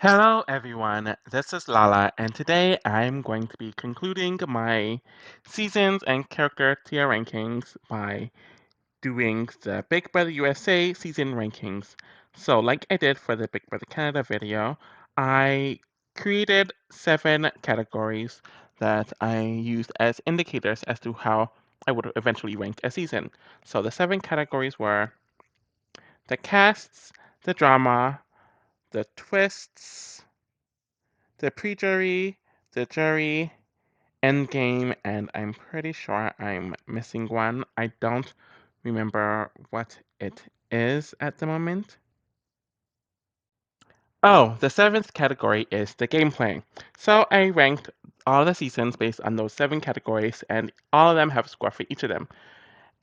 Hello everyone, this is Lala, and today I'm going to be concluding my seasons and character tier rankings by doing the Big Brother USA season rankings. So, like I did for the Big Brother Canada video, I created 7 categories that I used as indicators as to how I would eventually rank a season. So, the 7 categories were the casts, the drama, the twists, the pre-jury, the jury, endgame, and I'm pretty sure I'm missing one. I don't remember what it is at the moment. Oh, the 7th category is the gameplay. So I ranked all the seasons based on those 7 categories, and all of them have a score for each of them.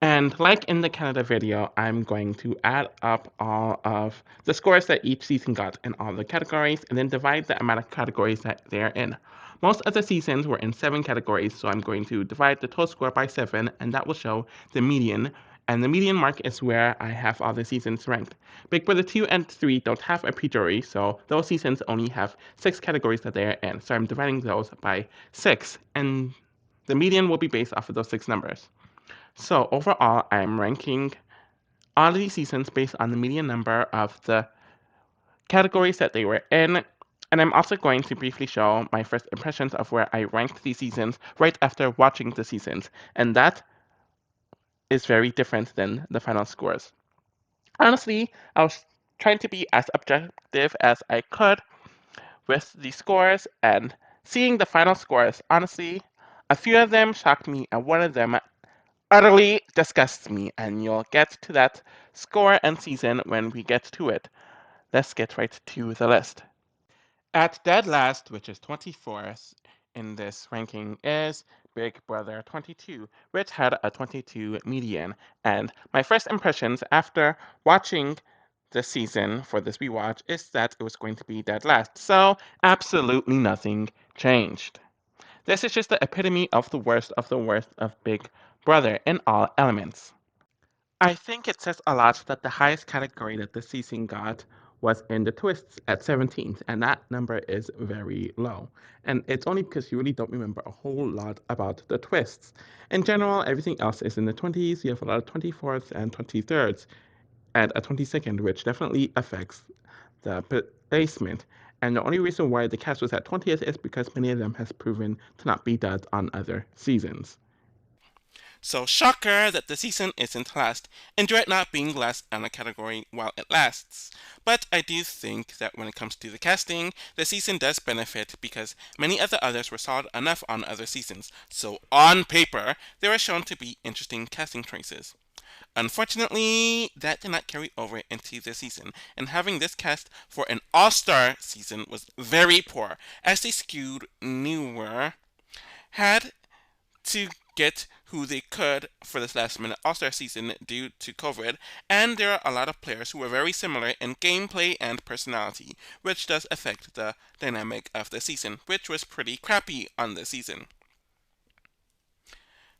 And like in the Canada video, I'm going to add up all of the scores that each season got in all the categories and then divide the amount of categories that they're in. Most of the seasons were in 7 categories, so I'm going to divide the total score by 7, and that will show the median. And the median mark is where I have all the seasons ranked. Big Brother 2 and 3 don't have a pre-jury, so those seasons only have 6 categories that they're in. So I'm dividing those by 6, and the median will be based off of those 6 numbers. So overall, I'm ranking all of these seasons based on the median number of the categories that they were in. And I'm also going to briefly show my first impressions of where I ranked these seasons right after watching the seasons. And that is very different than the final scores. Honestly, I was trying to be as objective as I could with the scores, and seeing the final scores, honestly, a few of them shocked me and one of them utterly disgusts me, and you'll get to that score and season when we get to it. Let's get right to the list. At dead last, which is 24th in this ranking, is Big Brother 22, which had a 22 median. And my first impressions after watching the season for this rewatch is that it was going to be dead last. So absolutely nothing changed. This is just the epitome of the worst of Big Brother in all elements. I think it says a lot that the highest category that the season got was in the twists at 17th, and that number is very low. And it's only because you really don't remember a whole lot about the twists. In general, everything else is in the 20s. You have a lot of 24th and 23rds, and a 22nd, which definitely affects the placement. And the only reason why the cast was at 20th is because many of them has proven to not be duds on other seasons. So shocker that the season isn't last. Enjoy it not being last on a category while it lasts. But I do think that when it comes to the casting, the season does benefit because many of the others were solid enough on other seasons. So on paper, they were shown to be interesting casting choices. Unfortunately, that did not carry over into the season, and having this cast for an all-star season was very poor, as they skewed newer, had to get who they could for this last minute All Star season due to COVID, and there are a lot of players who are very similar in gameplay and personality, which does affect the dynamic of the season, which was pretty crappy on the season.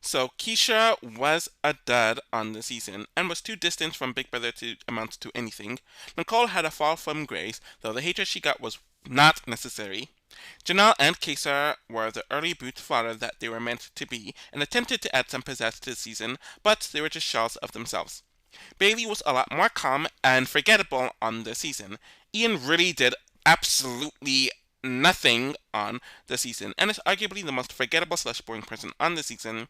So Keisha was a dud on the season and was too distant from Big Brother to amount to anything. Nicole had a fall from grace, though the hatred she got was not necessary. Janelle and Kesar were the early brute fodder that they were meant to be and attempted to add some pizzazz to the season, but they were just shells of themselves. Bailey was a lot more calm and forgettable on the season. Ian really did absolutely nothing on the season and is arguably the most forgettable slash boring person on the season.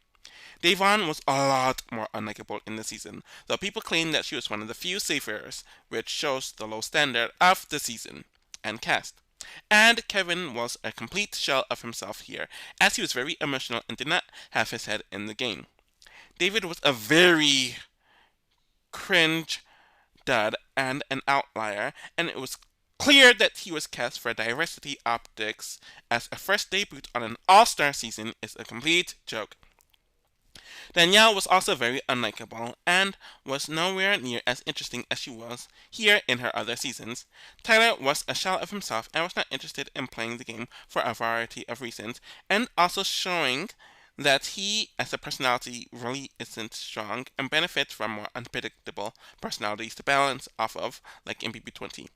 Davon was a lot more unlikable in the season, though people claim that she was one of the few seafarers, which shows the low standard of the season and cast. And Kevin was a complete shell of himself here, as he was very emotional and did not have his head in the game. David was a very cringe dud and an outlier, and it was clear that he was cast for diversity optics, as a first debut on an all-star season is a complete joke. Danielle was also very unlikable and was nowhere near as interesting as she was here in her other seasons. Tyler was a shell of himself and was not interested in playing the game for a variety of reasons, and also showing that he, as a personality, really isn't strong and benefits from more unpredictable personalities to balance off of, like in BB20.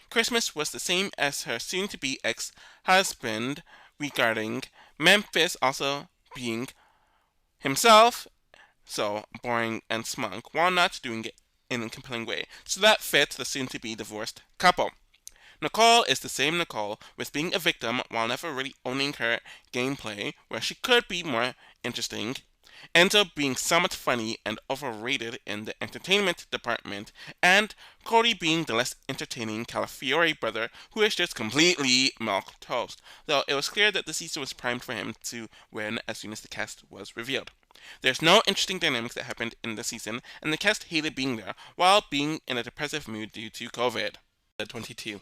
Christmas was the same as her soon to be ex husband regarding Memphis also being himself so boring and smug while not doing it in a compelling way. So that fits the soon to be divorced couple. Nicole is the same Nicole, with being a victim while never really owning her gameplay, where she could be more interesting, ends up being somewhat funny and overrated in the entertainment department, and Cody being the less entertaining Calafiore brother who is just completely milk toast, though it was clear that the season was primed for him to win as soon as the cast was revealed. There's no interesting dynamics that happened in the season, and the cast hated being there while being in a depressive mood due to COVID. 22.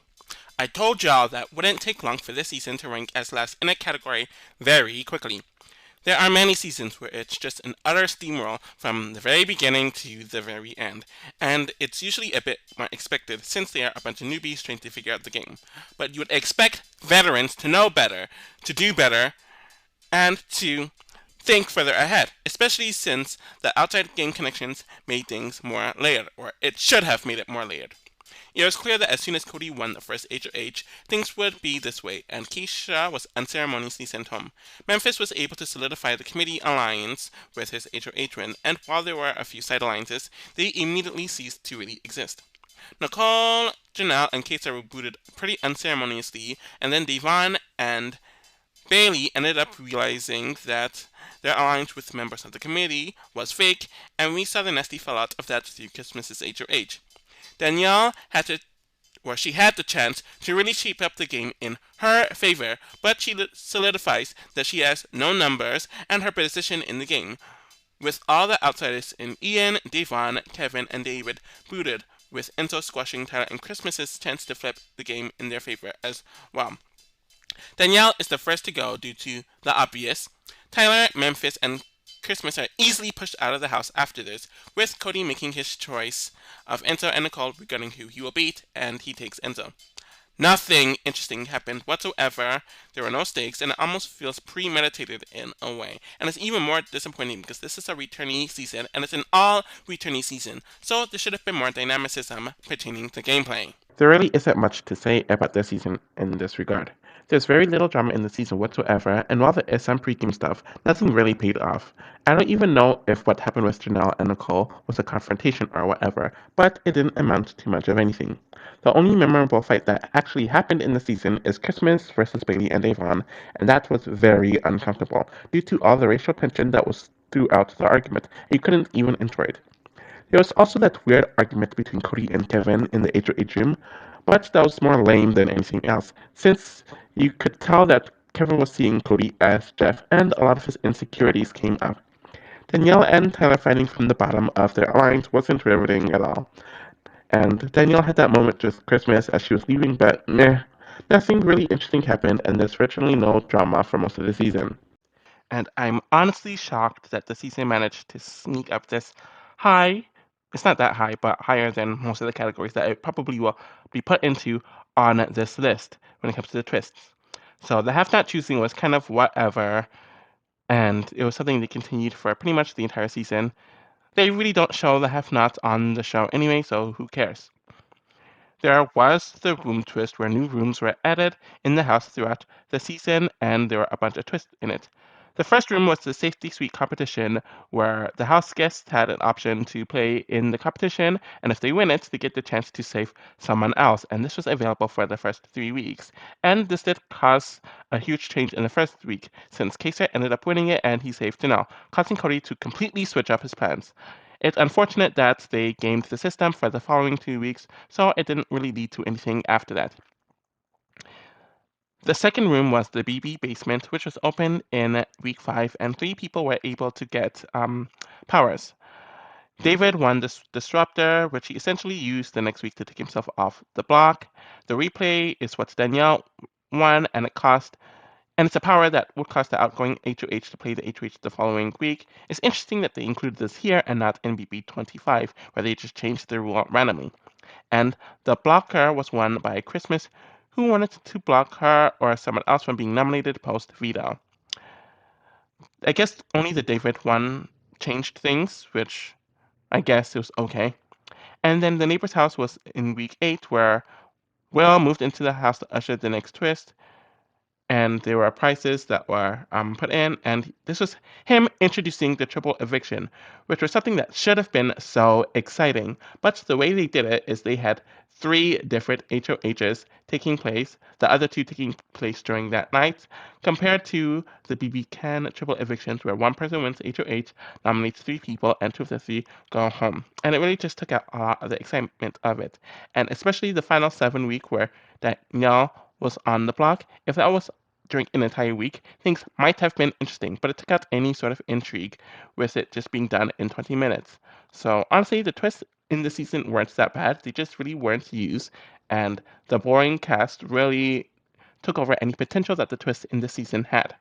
I told y'all that wouldn't take long for this season to rank as last in a category very quickly. There are many seasons where it's just an utter steamroll from the very beginning to the very end, and it's usually a bit more expected since they are a bunch of newbies trying to figure out the game. But you would expect veterans to know better, to do better, and to think further ahead, especially since the outside game connections made things more layered, or it should have made it more layered. It was clear that as soon as Cody won the first HOH, things would be this way, and Keisha was unceremoniously sent home. Memphis was able to solidify the committee alliance with his HOH win, and while there were a few side alliances, they immediately ceased to really exist. Nicole, Janelle, and Keisha were booted pretty unceremoniously, and then Devon and Bailey ended up realizing that their alliance with members of the committee was fake, and we saw the nasty fallout of that through Christmas's HOH. Danielle she had the chance to really shape up the game in her favor, but she solidifies that she has no numbers and her position in the game, with all the outsiders in Ian, Devon, Kevin, and David booted, with Enzo squashing Tyler and Christmas's chance to flip the game in their favor as well. Danielle is the first to go due to the obvious. Tyler, Memphis, and Christmas are easily pushed out of the house after this, with Cody making his choice of Enzo and Nicole regarding who he will beat, and he takes Enzo. Nothing interesting happened whatsoever. There were no stakes, and it almost feels premeditated in a way. And it's even more disappointing because this is a returnee season, and it's an all returnee season, so there should have been more dynamicism pertaining to gameplay. There really isn't much to say about this season in this regard. There's very little drama in the season whatsoever, and while there is some pre-game stuff, nothing really paid off. I don't even know if what happened with Janelle and Nicole was a confrontation or whatever, but it didn't amount to much of anything. The only memorable fight that actually happened in the season is Christmas versus Bailey and Avon, and that was very uncomfortable due to all the racial tension that was throughout the argument. You couldn't even enjoy it. There was also that weird argument between Cody and Kevin in the HOH room, but that was more lame than anything else, since you could tell that Kevin was seeing Cody as Jeff, and a lot of his insecurities came up. Danielle and Tyler fighting from the bottom of their alliance wasn't riveting at all. And Danielle had that moment with Christmas as she was leaving, but meh, nothing really interesting happened, and there's virtually no drama for most of the season. And I'm honestly shocked that the season managed to sneak up this high. It's not that high, but higher than most of the categories that it probably will be put into on this list when it comes to the twists. So the have not choosing was kind of whatever, and it was something they continued for pretty much the entire season. They really don't show the have nots on the show anyway, so who cares? There was the room twist where new rooms were added in the house throughout the season, and there were a bunch of twists in it. The first room was the Safety Suite competition, where the house guests had an option to play in the competition, and if they win it, they get the chance to save someone else. And this was available for the first 3 weeks. And this did cause a huge change in the first week, since Kaiser ended up winning it and he saved Janelle, causing Cody to completely switch up his plans. It's unfortunate that they gamed the system for the following 2 weeks, so it didn't really lead to anything after that. The second room was the BB basement, which was open in week 5, and 3 people were able to get powers. David won the disruptor, which he essentially used the next week to take himself off the block. The replay is what Danielle won, and it's a power that would cost the outgoing HOH to play the HOH the following week. It's interesting that they included this here and not in BB25, where they just changed the rule randomly. And the blocker was won by Christmas, who wanted to block her or someone else from being nominated post veto. I guess only the David one changed things, which I guess it was okay. And then the neighbor's house was in week 8, where Will moved into the house to usher the next twist, and there were prices that were put in, and this was him introducing the triple eviction, which was something that should have been so exciting. But the way they did it is they had three different HOHs taking place, the other two taking place during that night, compared to the BB Can triple evictions, where one person wins HOH, nominates three people, and two of the three go home. And it really just took out a lot of the excitement of it, and especially the final 7 week where Danielle was on the block. If that was during an entire week, things might have been interesting, but it took out any sort of intrigue with it just being done in 20 minutes. So honestly, the twists in the season weren't that bad. They just really weren't used, and the boring cast really took over any potential that the twists in the season had.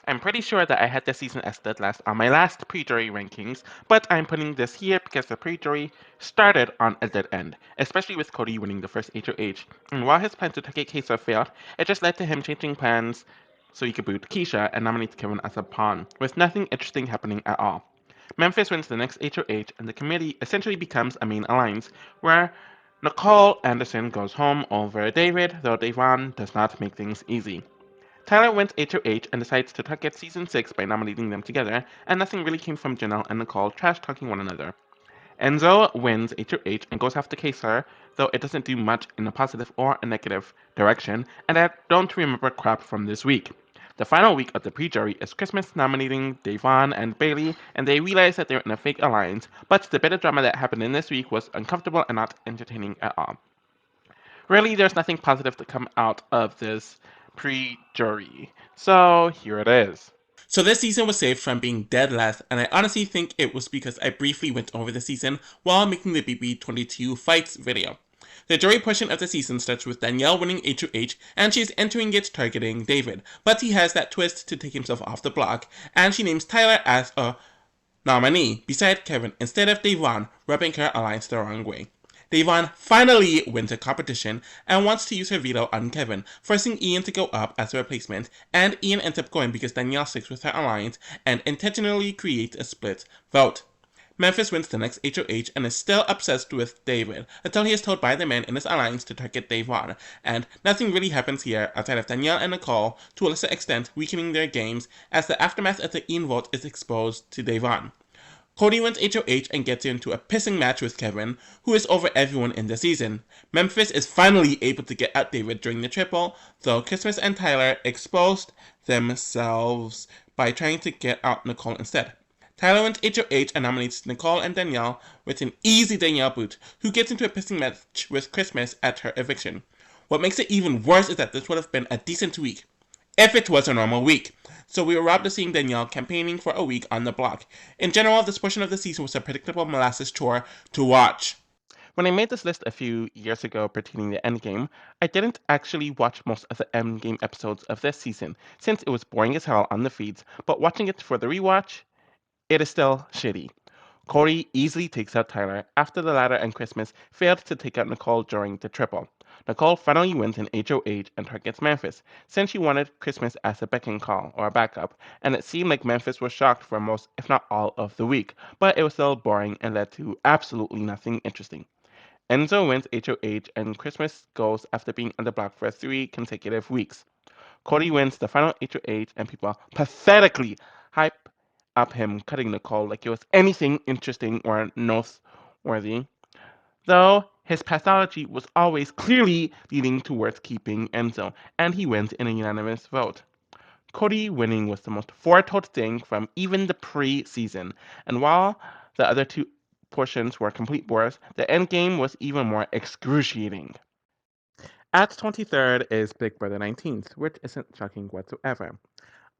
I'm pretty sure that I had this season as dead last on my last pre-jury rankings, but I'm putting this here because the pre-jury started on a dead end, especially with Cody winning the first HOH. And while his plan to take a case have failed, it just led to him changing plans so he could boot Keisha and nominate Kevin as a pawn, with nothing interesting happening at all. Memphis wins the next HOH, and the committee essentially becomes a main alliance, where Nicole Anderson goes home over David, though Devon does not make things easy. Tyler wins HOH and decides to target season 6 by nominating them together, and nothing really came from Janelle and Nicole trash talking one another. Enzo wins HOH and goes after Kaysar, though it doesn't do much in a positive or a negative direction, and I don't remember crap from this week. The final week of the pre-jury is Christmas nominating Devon and Bailey, and they realize that they're in a fake alliance, but the bit of drama that happened in this week was uncomfortable and not entertaining at all. Really, there's nothing positive to come out of this pre-jury. So here it is. So this season was saved from being dead last, and I honestly think it was because I briefly went over the season while making the BB22 fights video. The jury portion of the season starts with Danielle winning HOH, and she's entering it targeting David, but he has that twist to take himself off the block, and she names Tyler as a nominee beside Kevin instead of Devon, rubbing her alliance the wrong way. Devon finally wins the competition and wants to use her veto on Kevin, forcing Ian to go up as a replacement, and Ian ends up going because Danielle sticks with her alliance and intentionally creates a split vote. Memphis wins the next HOH and is still obsessed with David until he is told by the men in his alliance to target Devon, and nothing really happens here outside of Danielle and Nicole to a lesser extent weakening their games as the aftermath of the Ian vote is exposed to Devon. Cody wins HOH and gets into a pissing match with Kevin, who is over everyone in the season. Memphis is finally able to get out David during the triple, though Christmas and Tyler exposed themselves by trying to get out Nicole instead. Tyler wins HOH and nominates Nicole and Danielle with an easy Danielle boot, who gets into a pissing match with Christmas at her eviction. What makes it even worse is that this would have been a decent week, if it was a normal week. So we were robbed of seeing Danielle campaigning for a week on the block. In general, this portion of the season was a predictable molasses chore to watch. When I made this list a few years ago pertaining to Endgame, I didn't actually watch most of the Endgame episodes of this season, since it was boring as hell on the feeds, but watching it for the rewatch, it is still shitty. Corey easily takes out Tyler after the latter and Christmas failed to take out Nicole during the triple. Nicole finally wins in HOH and targets Memphis, since she wanted Christmas as a beckon call or a backup, and it seemed like Memphis was shocked for most, if not all, of the week, but it was still boring and led to absolutely nothing interesting. Enzo wins HOH and Christmas goes after being on the block for 3 consecutive weeks. Cody wins the final HOH and people pathetically hype up him cutting Nicole like it was anything interesting or noteworthy, though his pathology was always clearly leading towards keeping Enzo, and he wins in a unanimous vote. Cody winning was the most foretold thing from even the pre-season, and while the other two portions were complete bores, the end game was even more excruciating. At 23rd is Big Brother 19th, which isn't shocking whatsoever.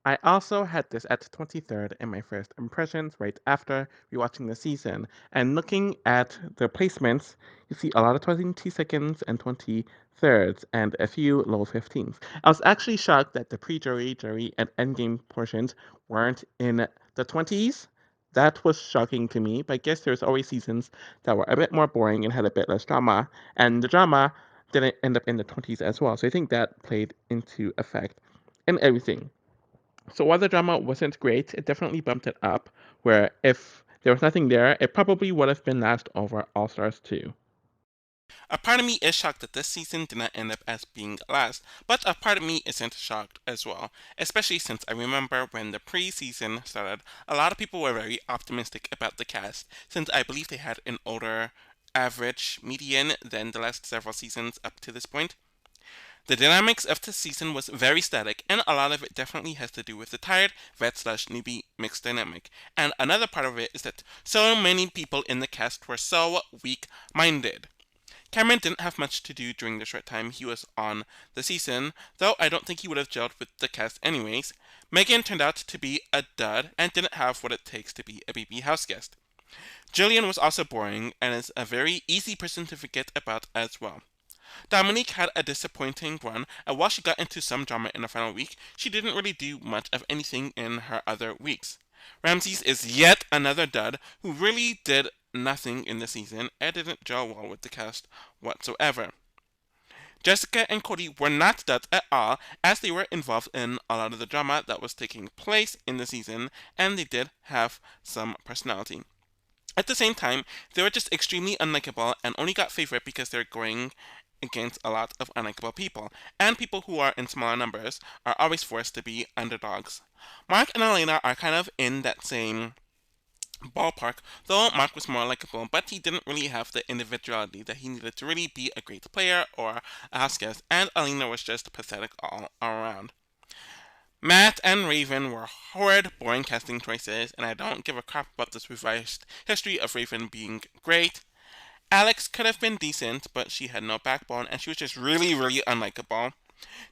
I also had this at 23rd in my first impressions right after rewatching the season. And looking at the placements, you see a lot of 22 seconds and 23rds and a few low 15s. I was actually shocked that the pre-jury, jury, and endgame portions weren't in the 20s. That was shocking to me, but I guess there's always seasons that were a bit more boring and had a bit less drama, and the drama didn't end up in the 20s as well. So I think that played into effect in everything. So while the drama wasn't great, it definitely bumped it up, where if there was nothing there, it probably would have been last over All Stars 2. A part of me is shocked that this season did not end up as being last, but a part of me isn't shocked as well, especially since I remember when the preseason started, a lot of people were very optimistic about the cast, since I believe they had an older average median than the last several seasons up to this point. The dynamics of the season was very static, and a lot of it definitely has to do with the tired vet slash newbie mixed dynamic. And another part of it is that so many people in the cast were so weak minded. Cameron didn't have much to do during the short time he was on the season, though I don't think he would have gelled with the cast anyways. Megan turned out to be a dud and didn't have what it takes to be a BB house guest. Jillian was also boring and is a very easy person to forget about as well. Dominique had a disappointing run, and while she got into some drama in the final week, she didn't really do much of anything in her other weeks. Ramses is yet another dud who really did nothing in the season and didn't gel well with the cast whatsoever. Jessica and Cody were not duds at all, as they were involved in a lot of the drama that was taking place in the season, and they did have some personality. At the same time, they were just extremely unlikable and only got favorite because they're going against a lot of unlikable people, and people who are in smaller numbers are always forced to be underdogs. Mark and Elena are kind of in that same ballpark, though Mark was more likable, but he didn't really have the individuality that he needed to really be a great player or a house guest, and Elena was just pathetic all around. Matt and Raven were horrid, boring casting choices, and I don't give a crap about this revised history of Raven being great. Alex could have been decent, but she had no backbone, and she was just really, really unlikable.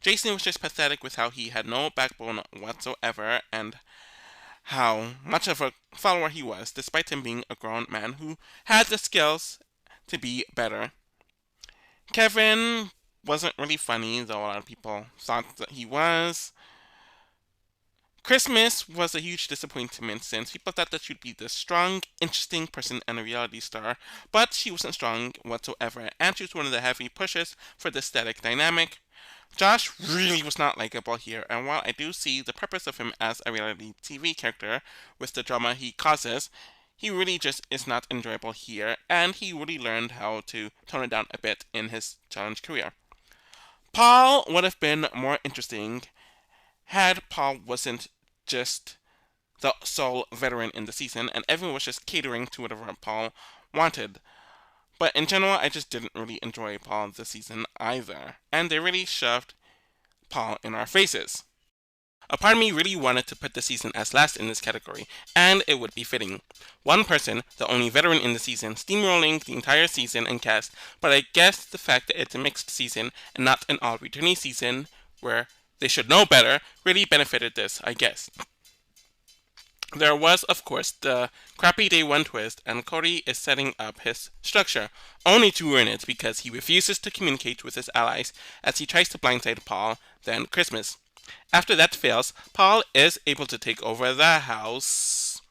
Jason was just pathetic with how he had no backbone whatsoever, and how much of a follower he was, despite him being a grown man who had the skills to be better. Kevin wasn't really funny, though a lot of people thought that he was. Christmas was a huge disappointment since people thought that she'd be this strong, interesting person and a reality star, but she wasn't strong whatsoever, and she was one of the heavy pushes for the static dynamic. Josh really was not likable here, and while I do see the purpose of him as a reality TV character with the drama he causes, he really just is not enjoyable here, and he really learned how to tone it down a bit in his challenge career. Paul would have been more interesting had Paul wasn't just the sole veteran in the season and everyone was just catering to whatever Paul wanted. But in general, I just didn't really enjoy Paul this season either, and they really shoved Paul in our faces. A part of me really wanted to put the season as last in this category, and it would be fitting. One person, the only veteran in the season, steamrolling the entire season and cast, but I guess the fact that it's a mixed season and not an all returnee season, where they should know better, really benefited this, I guess. There was, of course, the crappy day one twist, and Cody is setting up his structure, only to ruin it because he refuses to communicate with his allies as he tries to blindside Paul, then Christmas. After that fails, Paul is able to take over the house,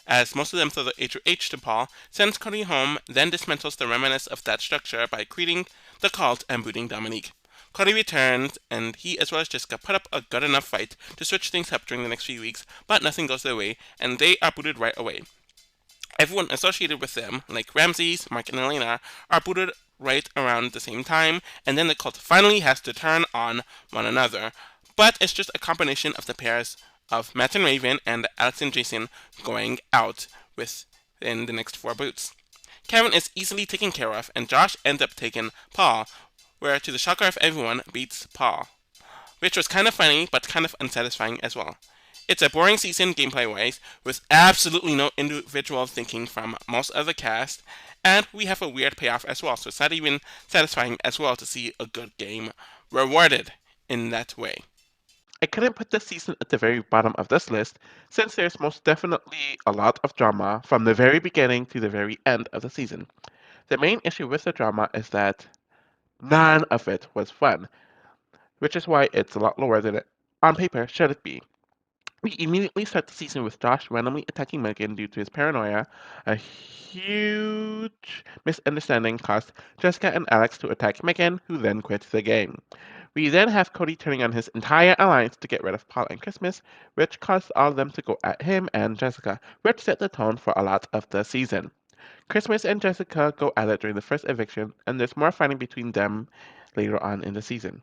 as most of them throw the HOH to Paul, sends Cody home, then dismantles the remnants of that structure by creating the cult and booting Dominique. Cody returns, and he as well as Jessica put up a good enough fight to switch things up during the next few weeks, but nothing goes their way, and they are booted right away. Everyone associated with them, like Ramses, Mark, and Elena, are booted right around the same time, and then the cult finally has to turn on one another. But it's just a combination of the pairs of Matt and Raven and Alex and Jason going out within the next 4 boots. Kevin is easily taken care of, and Josh ends up taking Paul, where to the shocker of everyone beats Paul, which was kind of funny but kind of unsatisfying as well. It's a boring season gameplay wise, with absolutely no individual thinking from most of the cast, and we have a weird payoff as well, so it's not even satisfying as well to see a good game rewarded in that way. I couldn't put this season at the very bottom of this list since there's most definitely a lot of drama from the very beginning to the very end of the season. The main issue with the drama is that none of it was fun, which is why it's a lot lower than it on paper should it be. We immediately start the season with Josh randomly attacking Megan due to his paranoia. A huge misunderstanding caused Jessica and Alex to attack Megan, who then quit the game. We then have Cody turning on his entire alliance to get rid of Paul and Christmas, which caused all of them to go at him and Jessica, which set the tone for a lot of the season. Christmas and Jessica go at it during the first eviction, and there's more fighting between them later on in the season.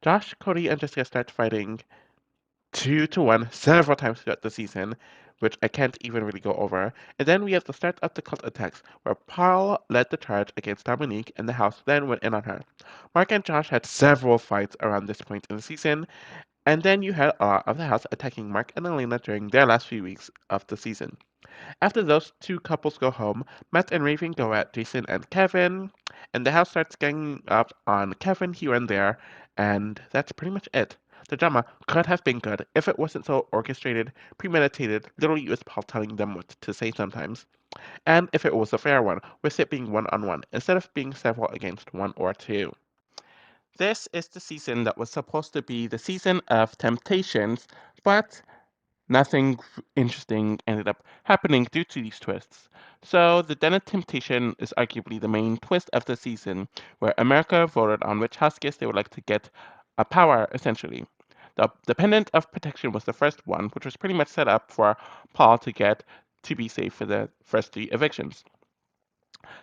Josh, Cody, and Jessica start fighting 2-1 several times throughout the season, which I can't even really go over. And then we have the start of the cult attacks, where Paul led the charge against Dominique, and the house then went in on her. Mark and Josh had several fights around this point in the season, and then you had a lot of the house attacking Mark and Elena during their last few weeks of the season. After those two couples go home, Matt and Raven go at Jason and Kevin, and the house starts ganging up on Kevin here and there, and that's pretty much it. The drama could have been good if it wasn't so orchestrated, premeditated, literally with Paul telling them what to say sometimes, and if it was a fair one, with it being one-on-one instead of being several against one or two. This is the season that was supposed to be the season of temptations, but nothing interesting ended up happening due to these twists. So, the Den of Temptation is arguably the main twist of the season, where America voted on which house guest they would like to get a power, essentially. The Dependent of Protection was the first one, which was pretty much set up for Paul to get to be safe for the first three evictions.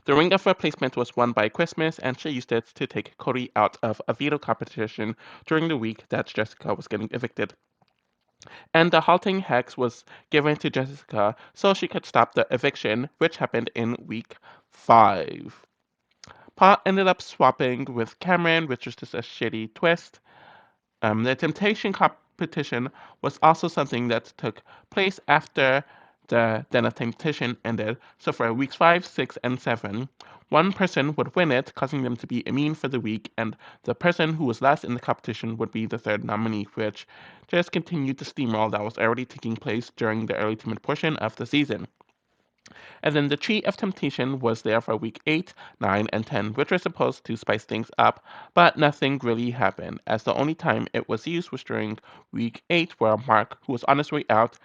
The Ring of Replacement was won by Christmas, and she used it to take Cody out of a veto competition during the week that Jessica was getting evicted. And the halting hex was given to Jessica so she could stop the eviction, which happened in week 5. Pot ended up swapping with Cameron, which was just a shitty twist. The temptation competition was also something that took place after the Den of Temptation ended. So for weeks 5, 6, and 7, one person would win it, causing them to be immune for the week, and the person who was last in the competition would be the third nominee, which just continued the steamroll that was already taking place during the early to mid portion of the season. And then the Tree of Temptation was there for week 8, 9, and 10, which was supposed to spice things up, but nothing really happened, as the only time it was used was during week 8, where Mark, who was on his way out,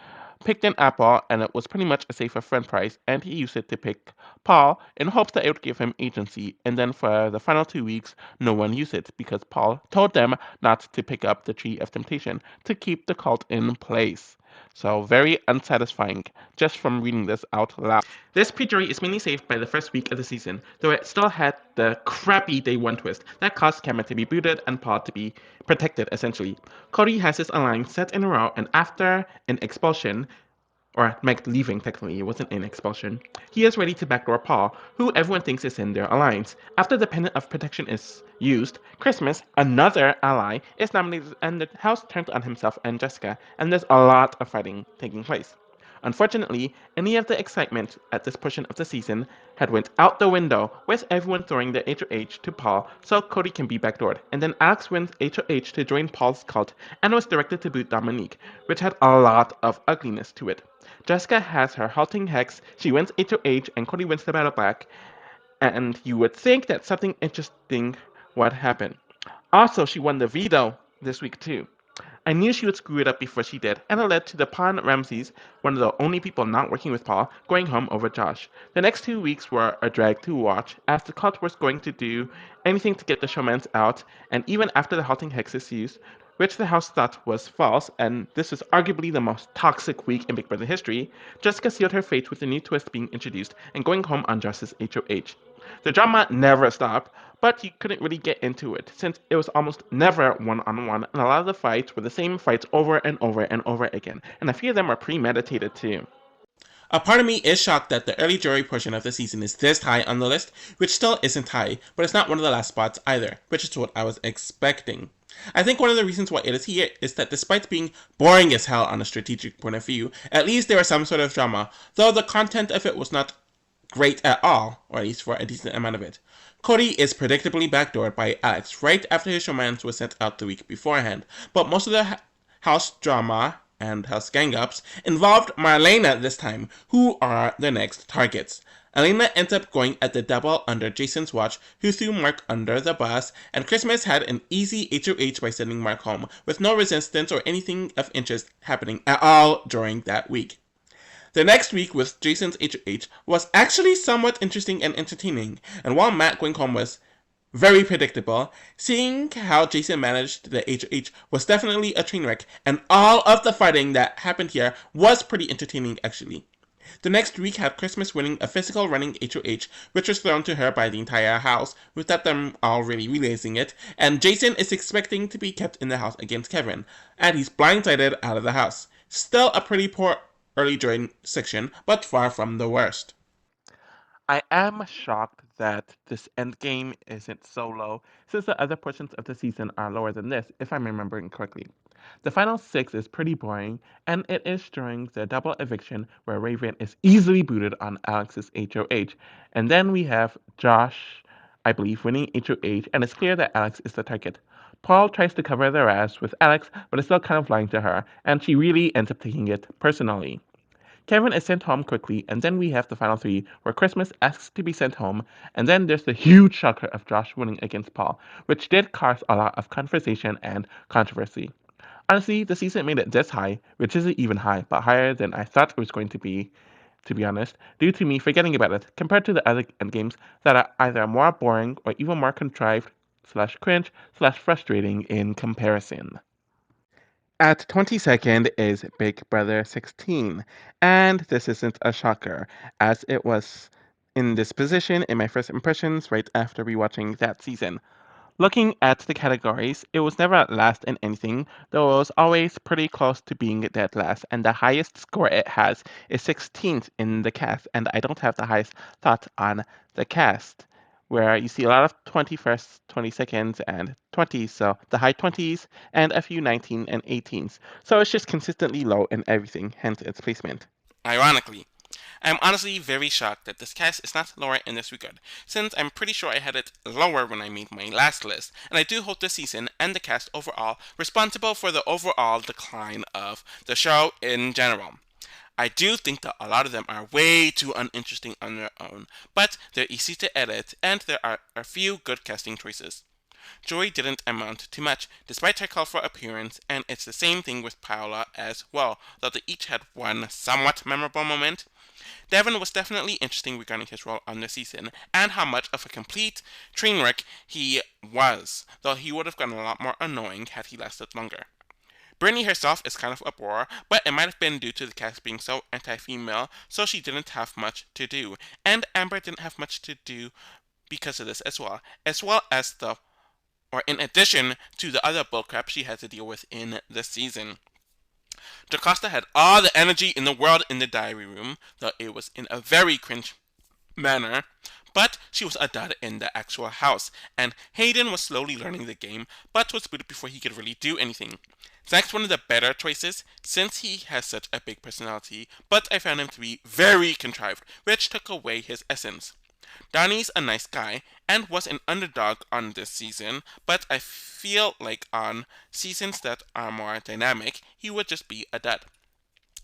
picked an apple, and it was pretty much a safer friend price, and he used it to pick Paul in hopes that it would give him agency. And then for the final 2 weeks, no one used it because Paul told them not to pick up the Tree of Temptation to keep the cult in place. So very unsatisfying just from reading this out loud. This pre-jury is mainly saved by the first week of the season, though it still had the crappy day one twist that caused Cameron to be booted and Paul to be protected, essentially. Cody has his alliance set in a row, and after an expulsion, or Meg leaving technically, it wasn't an expulsion, he is ready to backdoor Paul, who everyone thinks is in their alliance. After the Pendant of Protection is used, Christmas, another ally, is nominated and the house turns on himself and Jessica, and there's a lot of fighting taking place. Unfortunately, any of the excitement at this portion of the season had went out the window, with everyone throwing the HOH to Paul so Cody can be backdoored, and then Alex wins HOH to join Paul's cult and was directed to boot Dominique, which had a lot of ugliness to it. Jessica has her halting hex, she wins HOH, and Cody wins the battle back, and you would think that something interesting would happen. Also, she won the veto this week too. I knew she would screw it up before she did, and it led to the Pawn Ramses, one of the only people not working with Paul, going home over Josh. The next 2 weeks were a drag to watch, as the cult was going to do anything to get the showmans out, and even after the halting hex is used, which the house thought was false, and this was arguably the most toxic week in Big Brother history, Jessica sealed her fate with a new twist being introduced and going home on Josh's HOH. The drama never stopped, but you couldn't really get into it, since it was almost never one-on-one, and a lot of the fights were the same fights over and over and over again, and a few of them were premeditated too. A part of me is shocked that the early jury portion of the season is this high on the list, which still isn't high, but it's not one of the last spots either, which is what I was expecting. I think one of the reasons why it is here is that despite being boring as hell on a strategic point of view, at least there was some sort of drama, though the content of it was not great at all, or at least for a decent amount of it. Cody is predictably backdoored by Alex right after his romance was sent out the week beforehand, but most of the house drama and house gang-ups involved Marlena this time, who are the next targets. Elena ends up going at the double under Jason's watch, who threw Mark under the bus, and Christmas had an easy HOH by sending Mark home, with no resistance or anything of interest happening at all during that week. The next week with Jason's HOH was actually somewhat interesting and entertaining, and while Matt going home was very predictable, seeing how Jason managed the HOH was definitely a train wreck, and all of the fighting that happened here was pretty entertaining actually. The next week had Christmas winning a physical running HOH, which was thrown to her by the entire house, without them all really realizing it, and Jason is expecting to be kept in the house against Kevin, and he's blindsided out of the house. Still a pretty poor early join section, but far from the worst. I am shocked that this endgame isn't so low, since the other portions of the season are lower than this, if I'm remembering correctly. The final six is pretty boring, and it is during the double eviction where Raven is easily booted on Alex's HOH. And then we have Josh, I believe, winning HOH, and it's clear that Alex is the target. Paul tries to cover their ass with Alex, but is still kind of lying to her, and she really ends up taking it personally. Kevin is sent home quickly, and then we have the final three, where Christmas asks to be sent home, and then there's the huge shocker of Josh winning against Paul, which did cause a lot of conversation and controversy. Honestly, the season made it this high, which isn't even high, but higher than I thought it was going to be honest, due to me forgetting about it, compared to the other endgames that are either more boring or even more contrived slash cringe slash frustrating in comparison. At 22nd is Big Brother 16, and this isn't a shocker, as it was in this position in my first impressions right after rewatching that season. Looking at the categories, it was never last in anything, though it was always pretty close to being dead last, and the highest score it has is 16th in the cast, and I don't have the highest thought on the cast, where you see a lot of 21st, 22nds, and 20s, so the high 20s, and a few 19 and 18s, so it's just consistently low in everything, hence its placement. Ironically, I'm honestly very shocked that this cast is not lower in this regard, since I'm pretty sure I had it lower when I made my last list, and I do hold this season and the cast overall responsible for the overall decline of the show in general. I do think that a lot of them are way too uninteresting on their own, but they're easy to edit, and there are a few good casting choices. Joy didn't amount to much, despite her colorful appearance, and it's the same thing with Paola as well, though they each had one somewhat memorable moment. Devin was definitely interesting regarding his role on the season, and how much of a complete train wreck he was, though he would have gotten a lot more annoying had he lasted longer. Brittany herself is kind of a bore, but it might have been due to the cast being so anti-female, so she didn't have much to do, and Amber didn't have much to do because of this as well as in addition to the other bullcrap she had to deal with in the season. Jocasta had all the energy in the world in the diary room, though it was in a very cringe manner, but she was a dud in the actual house, and Hayden was slowly learning the game, but was booted before he could really do anything. Zach's one of the better choices, since he has such a big personality, but I found him to be very contrived, which took away his essence. Donnie's a nice guy and was an underdog on this season, but I feel like on seasons that are more dynamic, he would just be a dud.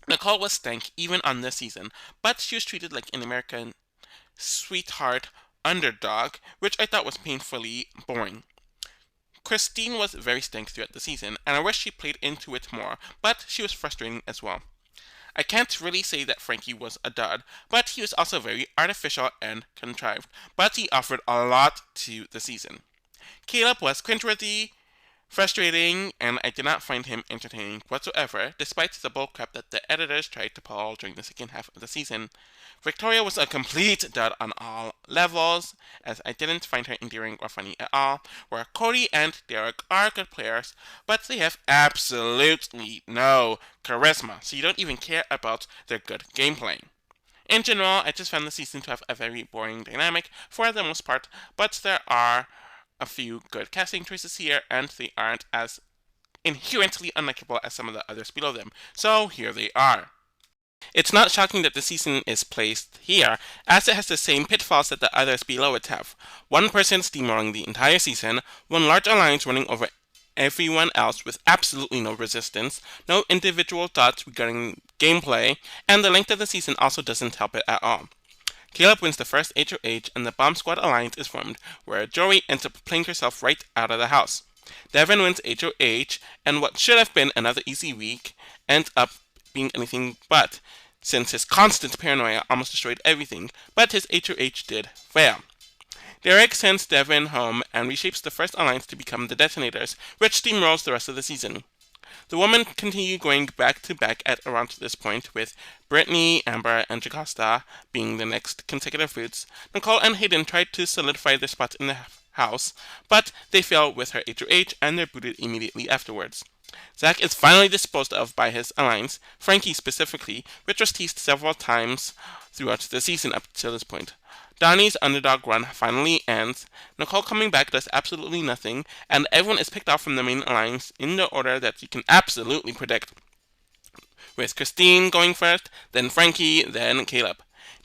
Nicole was stank even on this season, but she was treated like an American sweetheart underdog, which I thought was painfully boring. Christine was very stank throughout the season, and I wish she played into it more, but she was frustrating as well. I can't really say that Frankie was a dud, but he was also very artificial and contrived, but he offered a lot to the season. Caleb was cringeworthy, frustrating, and I did not find him entertaining whatsoever, despite the bullcrap that the editors tried to pull during the second half of the season. Victoria was a complete dud on all levels, as I didn't find her endearing or funny at all, where Cody and Derek are good players, but they have absolutely no charisma, so you don't even care about their good gameplay. In general, I just found the season to have a very boring dynamic for the most part, but there are a few good casting choices here, and they aren't as inherently unlikable as some of the others below them, so here they are. It's not shocking that the season is placed here, as it has the same pitfalls that the others below it have. One person steamrolling the entire season, one large alliance running over everyone else with absolutely no resistance, no individual thoughts regarding gameplay, and the length of the season also doesn't help it at all. Caleb wins the first HOH, and the Bomb Squad alliance is formed, where Joey ends up playing herself right out of the house. Devin wins HOH, and what should have been another easy week ends up being anything but, since his constant paranoia almost destroyed everything, but his HOH did fail. Derek sends Devin home and reshapes the first alliance to become the Detonators, which steamrolls the rest of the season. The women continue going back to back at around this point, with Brittany, Amber, and Jocasta being the next consecutive roots. Nicole and Hayden tried to solidify their spot in the house, but they failed with her HOH and they're booted immediately afterwards. Zach is finally disposed of by his alliance, Frankie specifically, which was teased several times throughout the season up to this point. Donnie's underdog run finally ends, Nicole coming back does absolutely nothing, and everyone is picked off from the main alliance in the order that you can absolutely predict, with Christine going first, then Frankie, then Caleb.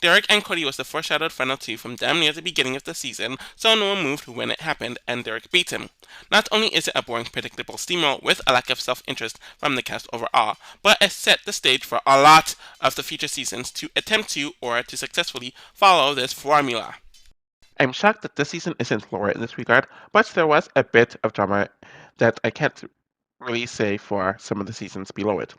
Derek and Cody was the foreshadowed final two from damn near the beginning of the season, so no one moved when it happened, and Derek beat him. Not only is it a boring, predictable steamroll with a lack of self-interest from the cast overall, but it set the stage for a lot of the future seasons to attempt to, or to successfully, follow this formula. I'm shocked that this season isn't lower in this regard, but there was a bit of drama that I can't really say for some of the seasons below it.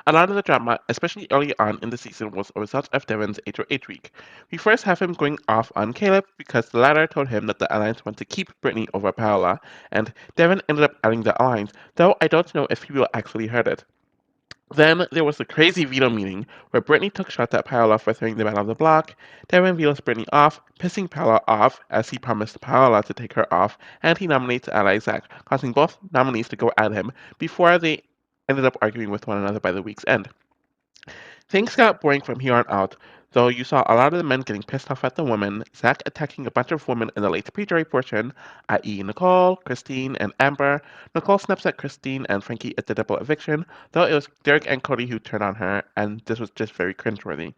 A lot of the drama, especially early on in the season, was a result of Devon's HOH week. We first have him going off on Caleb because the latter told him that the Alliance wanted to keep Brittany over Paola, and Devon ended up adding the Alliance, though I don't know if people actually heard it. Then there was the crazy veto meeting where Brittany took shots at Paola for throwing the man on the block. Devon vetoes Brittany off, pissing Paola off as he promised Paola to take her off, and he nominates ally Zach, causing both nominees to go at him before they ended up arguing with one another by the week's end. Things got boring from here on out, though you saw a lot of the men getting pissed off at the women, Zach attacking a bunch of women in the late pre-jury portion, i.e. Nicole, Christine, and Amber. Nicole snaps at Christine and Frankie at the double eviction, though it was Derek and Cody who turned on her, and this was just very cringeworthy.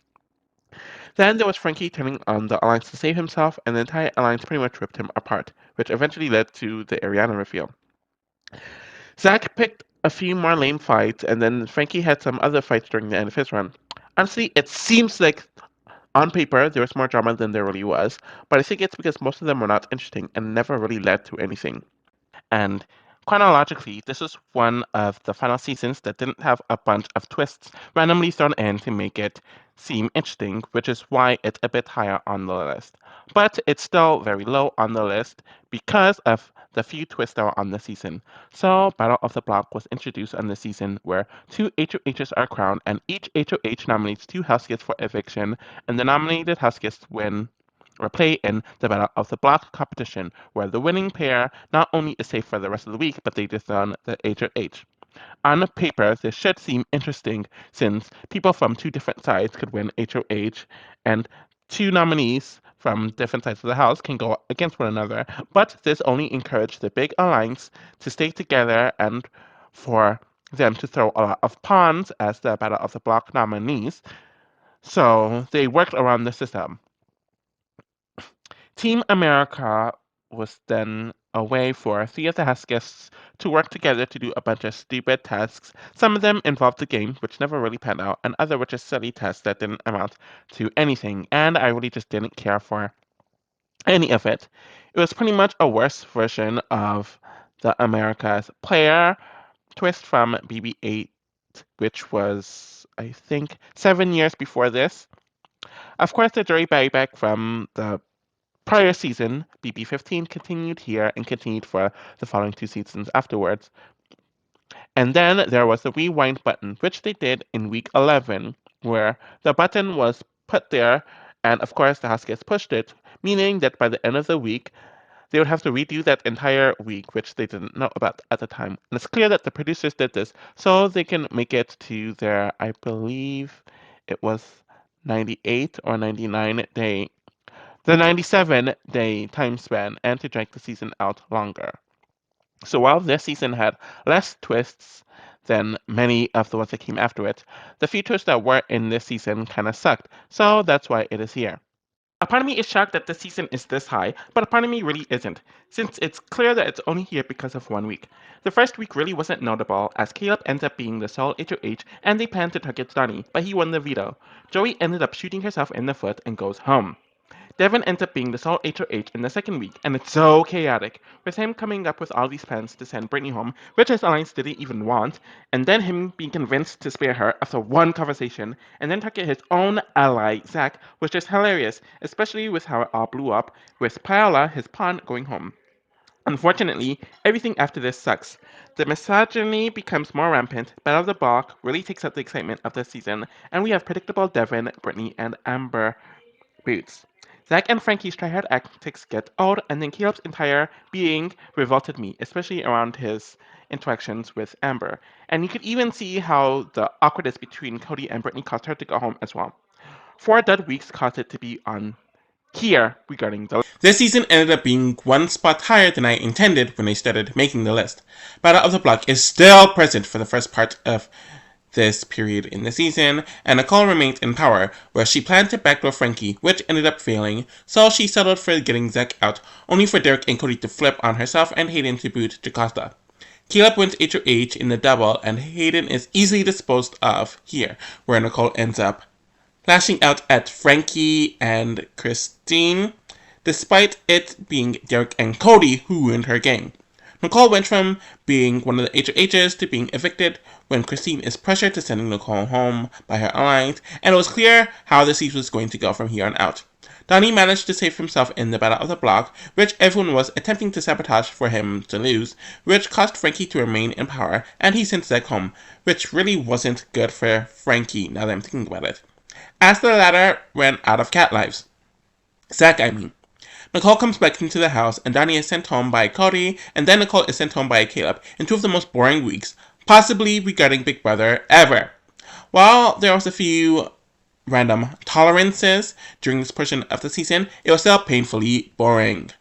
Then there was Frankie turning on the Alliance to save himself, and the entire Alliance pretty much ripped him apart, which eventually led to the Ariana reveal. Zach picked a few more lame fights, and then Frankie had some other fights during the end of his run. Honestly, it seems like on paper there was more drama than there really was, but I think it's because most of them were not interesting and never really led to anything. And chronologically, this was one of the final seasons that didn't have a bunch of twists randomly thrown in to make it seem interesting, which is why it's a bit higher on the list. But it's still very low on the list because of the few twists that were on the season. So, Battle of the Block was introduced on the season where two HOHs are crowned, and each HOH nominates two house guests for eviction, and the nominated house guests win or play in the Battle of the Block competition, where the winning pair not only is safe for the rest of the week, but they dethrone the HOH. On paper, this should seem interesting since people from two different sides could win HOH, and two nominees from different sides of the house can go against one another, but this only encouraged the big alliance to stay together and for them to throw a lot of pawns as the Battle of the Block nominees, so they worked around the system. Team America was then a way for three of the house guests to work together to do a bunch of stupid tasks. Some of them involved the game, which never really panned out, and other were just silly tests that didn't amount to anything, and I really just didn't care for any of it. It was pretty much a worse version of the America's player twist from BB8, which was, I think, 7 years before this. Of course, the jury buyback from the prior season, BB15 continued here and continued for the following two seasons afterwards. And then there was the rewind button, which they did in week 11, where the button was put there, and of course the house guests pushed it, meaning that by the end of the week, they would have to redo that entire week, which they didn't know about at the time. And it's clear that the producers did this so they can make it to their, I believe it was 98 or 99 day the 97-day time span and to drag the season out longer. So while this season had less twists than many of the ones that came after it, the few twists that were in this season kind of sucked, so that's why it is here. A part of me is shocked that this season is this high, but a part of me really isn't, since it's clear that it's only here because of one week. The first week really wasn't notable, as Caleb ends up being the sole HOH and they plan to target Donnie, but he won the veto. Joey ended up shooting herself in the foot and goes home. Devin ends up being the sole HOH in the second week, and it's so chaotic, with him coming up with all these plans to send Brittany home, which his alliance didn't even want, and then him being convinced to spare her after one conversation, and then target his own ally, Zach, which is hilarious, especially with how it all blew up, with Paola, his pawn, going home. Unfortunately, everything after this sucks. The misogyny becomes more rampant, Battle of the Block really takes up the excitement of the season, and we have predictable Devin, Brittany, and Amber Boots. Zach and Frankie's tryhard antics get old, and then Caleb's entire being revolted me, especially around his interactions with Amber. And you could even see how the awkwardness between Cody and Brittany caused her to go home as well. 4 dead weeks caused it to be on here regarding the. This season ended up being one spot higher than I intended when I started making the list. Battle of the Block is still present for the first part of this period in the season, and Nicole remained in power, where she planned to backdoor Frankie, which ended up failing, so she settled for getting Zack out, only for Derek and Cody to flip on herself and Hayden to boot Jocasta. Caleb wins HOH in the double, and Hayden is easily disposed of here, where Nicole ends up lashing out at Frankie and Christine, despite it being Derek and Cody who ruined her game. Nicole went from being one of the HOHs to being evicted when Christine is pressured to sending Nicole home by her allies, and it was clear how the season was going to go from here on out. Donnie managed to save himself in the Battle of the Block, which everyone was attempting to sabotage for him to lose, which caused Frankie to remain in power, and he sent Zack home, which really wasn't good for Frankie now that I'm thinking about it. As the latter ran out of cat lives. Zack, I mean. Nicole comes back into the house, and Donnie is sent home by Cody, and then Nicole is sent home by Caleb in two of the most boring weeks, possibly regarding Big Brother ever. While there was a few random tolerances during this portion of the season, it was still painfully boring.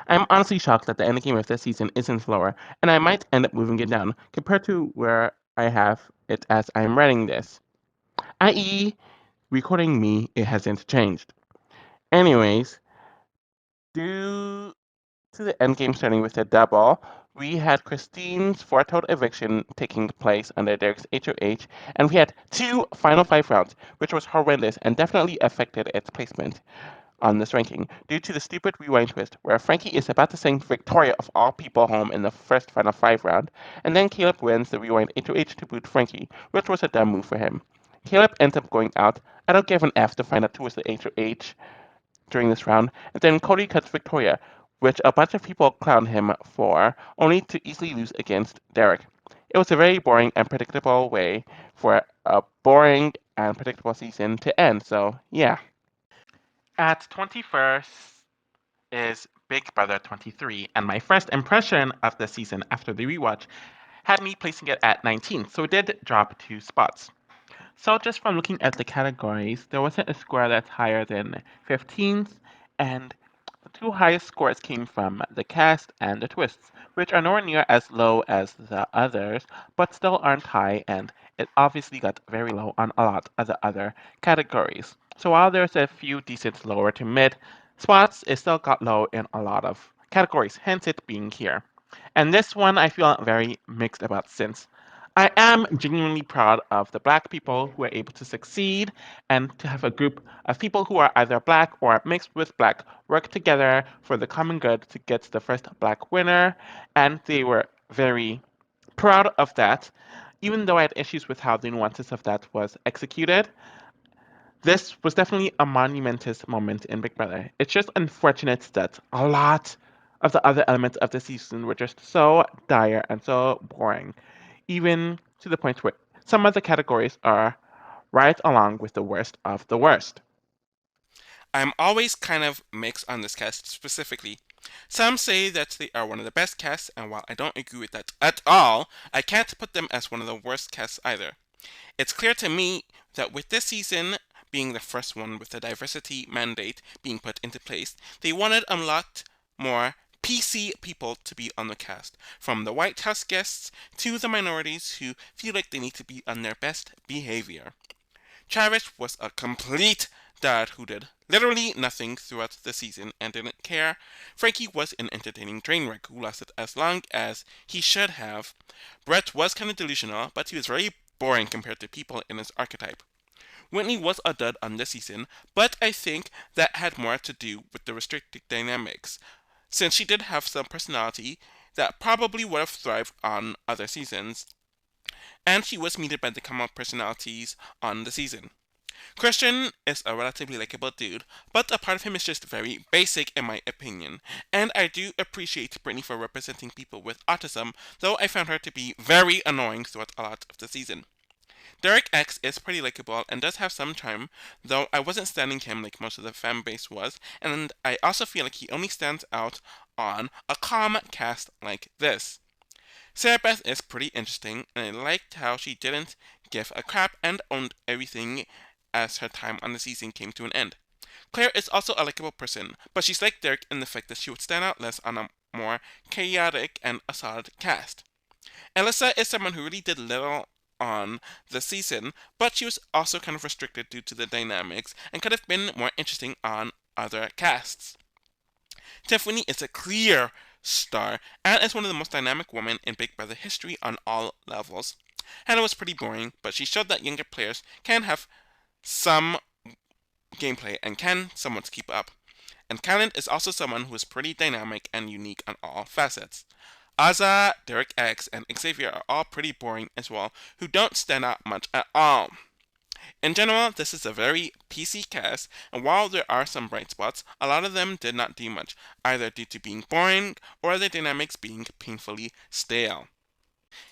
I'm honestly shocked that the endgame of this season isn't lower, and I might end up moving it down compared to where I have it as I'm writing this. I.e., recording me, it hasn't changed. Anyways, due to the endgame starting with a double, we had Christine's foretold eviction taking place under Derek's HOH, and we had two final five rounds, which was horrendous and definitely affected its placement on this ranking due to the stupid rewind twist where Frankie is about to send Victoria of all people home in the first final five round, and then Caleb wins the rewind HOH to boot Frankie, which was a dumb move for him. Caleb ends up going out. I don't give an F to find out who was the HOH during this round, and then Cody cuts Victoria, which a bunch of people clowned him for, only to easily lose against Derek. It was a very boring and predictable way for a boring and predictable season to end, so yeah. At 21st is Big Brother 23, and my first impression of the season after the rewatch had me placing it at 19th, so it did drop 2 spots. So just from looking at the categories, there wasn't a score that's higher than 15th, and the two highest scores came from the cast and the twists, which are nowhere near as low as the others, but still aren't high, and it obviously got very low on a lot of the other categories. So while there's a few decent lower to mid spots, it still got low in a lot of categories, hence it being here. And this one I feel very mixed about since I am genuinely proud of the black people who are able to succeed and to have a group of people who are either black or mixed with black work together for the common good to get the first black winner. And they were very proud of that, even though I had issues with how the nuances of that was executed. This was definitely a monumentous moment in Big Brother. It's just unfortunate that a lot of the other elements of the season were just so dire and so boring, even to the point where some of the categories are right along with the worst of the worst. I'm always kind of mixed on this cast specifically. Some say that they are one of the best casts, and while I don't agree with that at all, I can't put them as one of the worst casts either. It's clear to me that with this season being the first one with the diversity mandate being put into place, they wanted a lot more PC people to be on the cast, from the White House guests to the minorities who feel like they need to be on their best behavior. Travis was a complete dad who did literally nothing throughout the season and didn't care. Frankie was an entertaining train wreck who lasted as long as he should have. Brett was kind of delusional, but he was very boring compared to people in his archetype. Whitney was a dud on this season, but I think that had more to do with the restricted dynamics, since she did have some personality that probably would have thrived on other seasons, and she was muted by the common personalities on the season. Christian is a relatively likable dude, but a part of him is just very basic in my opinion. And I do appreciate Brittany for representing people with autism, though I found her to be very annoying throughout a lot of the season. Derek X is pretty likable and does have some charm, though I wasn't standing him like most of the fan base was, and I also feel like he only stands out on a calm cast like this. Sarah Beth is pretty interesting, and I liked how she didn't give a crap and owned everything as her time on the season came to an end. Claire is also a likable person, but she's like Derek in the fact that she would stand out less on a more chaotic and a solid cast. Alyssa is someone who really did little on the season, but she was also kind of restricted due to the dynamics and could have been more interesting on other casts. Tiffany is a clear star and is one of the most dynamic women in Big Brother history on all levels. Hannah was pretty boring, but she showed that younger players can have some gameplay and can somewhat keep up. And Callan is also someone who is pretty dynamic and unique on all facets. Azza, Derek X, and Xavier are all pretty boring as well, who don't stand out much at all. In general, this is a very PC cast, and while there are some bright spots, a lot of them did not do much, either due to being boring or the dynamics being painfully stale.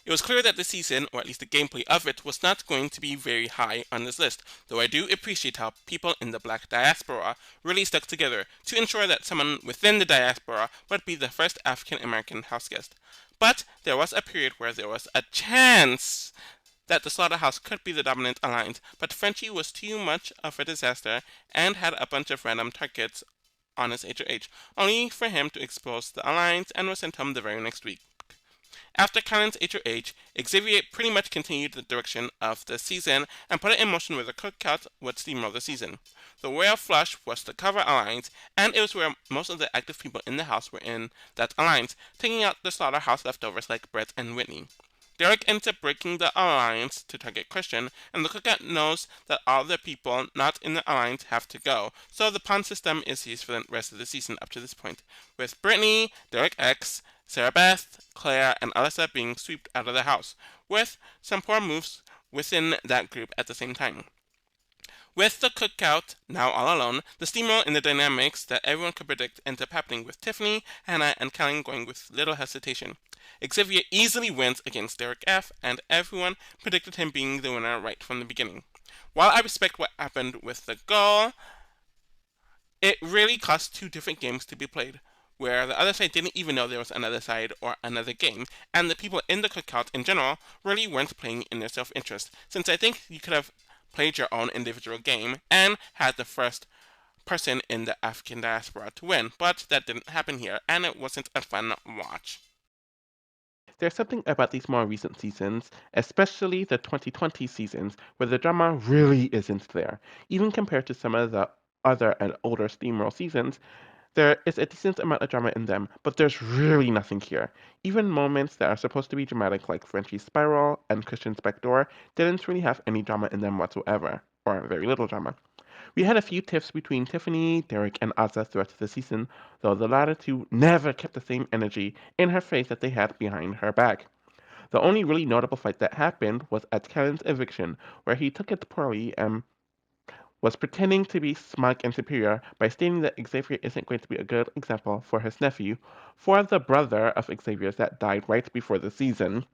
It was clear that the season, or at least the gameplay of it, was not going to be very high on this list, though I do appreciate how people in the black diaspora really stuck together to ensure that someone within the diaspora would be the first African American house guest. But there was a period where there was a chance that the slaughterhouse could be the dominant alliance, but Frenchie was too much of a disaster and had a bunch of random targets on his HOH, only for him to expose the alliance and was sent home the very next week. After Callan's HOH, Xavier pretty much continued the direction of the season and put it in motion where the cookout would steamroll the season. The royal flush was the cover alliance, and it was where most of the active people in the house were in that alliance, taking out the slaughterhouse leftovers like Brett and Whitney. Derek ends up breaking the alliance to target Christian, and the cookout knows that all the people not in the alliance have to go, so the pawn system is used for the rest of the season up to this point, with Brittany, Derek X, Sarah Beth, Claire, and Alyssa being swept out of the house, with some poor moves within that group at the same time. With the cookout now all alone, the steamroll in the dynamics that everyone could predict ends up happening with Tiffany, Hannah, and Callan going with little hesitation. Xavier easily wins against Derek F, and everyone predicted him being the winner right from the beginning. While I respect what happened with the goal, it really caused two different games to be played, where the other side didn't even know there was another side or another game, and the people in the cookout in general really weren't playing in their self-interest, since I think you could have played your own individual game and had the first person in the African diaspora to win, but that didn't happen here, and it wasn't a fun watch. There's something about these more recent seasons, especially the 2020 seasons, where the drama really isn't there. Even compared to some of the other and older Steamroll seasons, there is a decent amount of drama in them, but there's really nothing here. Even moments that are supposed to be dramatic, like Frenchie's spiral and Christian's backdoor, didn't really have any drama in them whatsoever, or very little drama. We had a few tiffs between Tiffany, Derek, and Asa throughout the season, though the latter two never kept the same energy in her face that they had behind her back. The only really notable fight that happened was at Kellen's eviction, where he took it poorly and was pretending to be smug and superior by stating that Xavier isn't going to be a good example for his nephew, for the brother of Xavier's that died right before the season.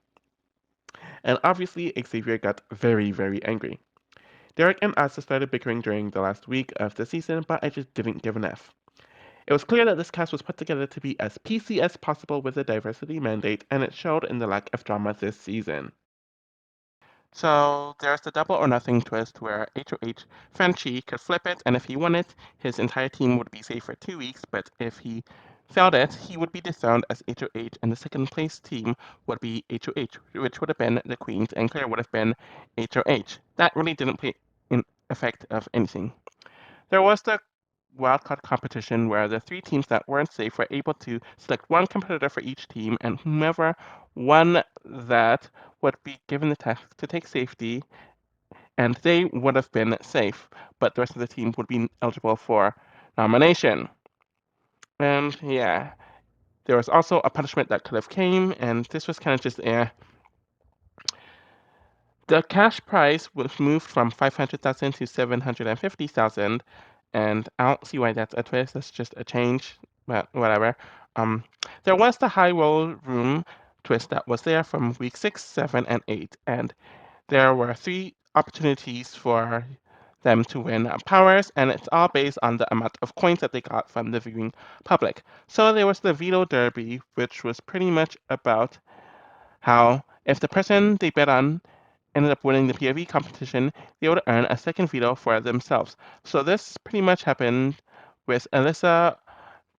And obviously, Xavier got very, very angry. Derek and Asa started bickering during the last week of the season, but I just didn't give an F. It was clear that this cast was put together to be as PC as possible with a diversity mandate, and it showed in the lack of drama this season. So there's the double or nothing twist where HOH Frenchie could flip it, and if he won it, his entire team would be safe for 2 weeks, but if he failed it, he would be dethroned as HOH, and the second place team would be HOH, which would have been the Queens, and Claire would have been HOH. That really didn't play in effect of anything. There was the wildcard competition where the three teams that weren't safe were able to select one competitor for each team, and whomever won that would be given the task to take safety, and they would have been safe, but the rest of the team would be eligible for nomination. And yeah, there was also a punishment that could have came, and this was kind of just The cash prize was moved from 500,000 to 750,000, and I don't see why that's a twist. That's just a change, but whatever. Um, there was the high roll room twist that was there from week 6, 7, and 8, and there were three opportunities for them to win powers, and it's all based on the amount of coins that they got from the viewing public. So there was the veto derby, which was pretty much about how if the person they bet on ended up winning the POV competition, they would earn a second veto for themselves. So this pretty much happened with Alyssa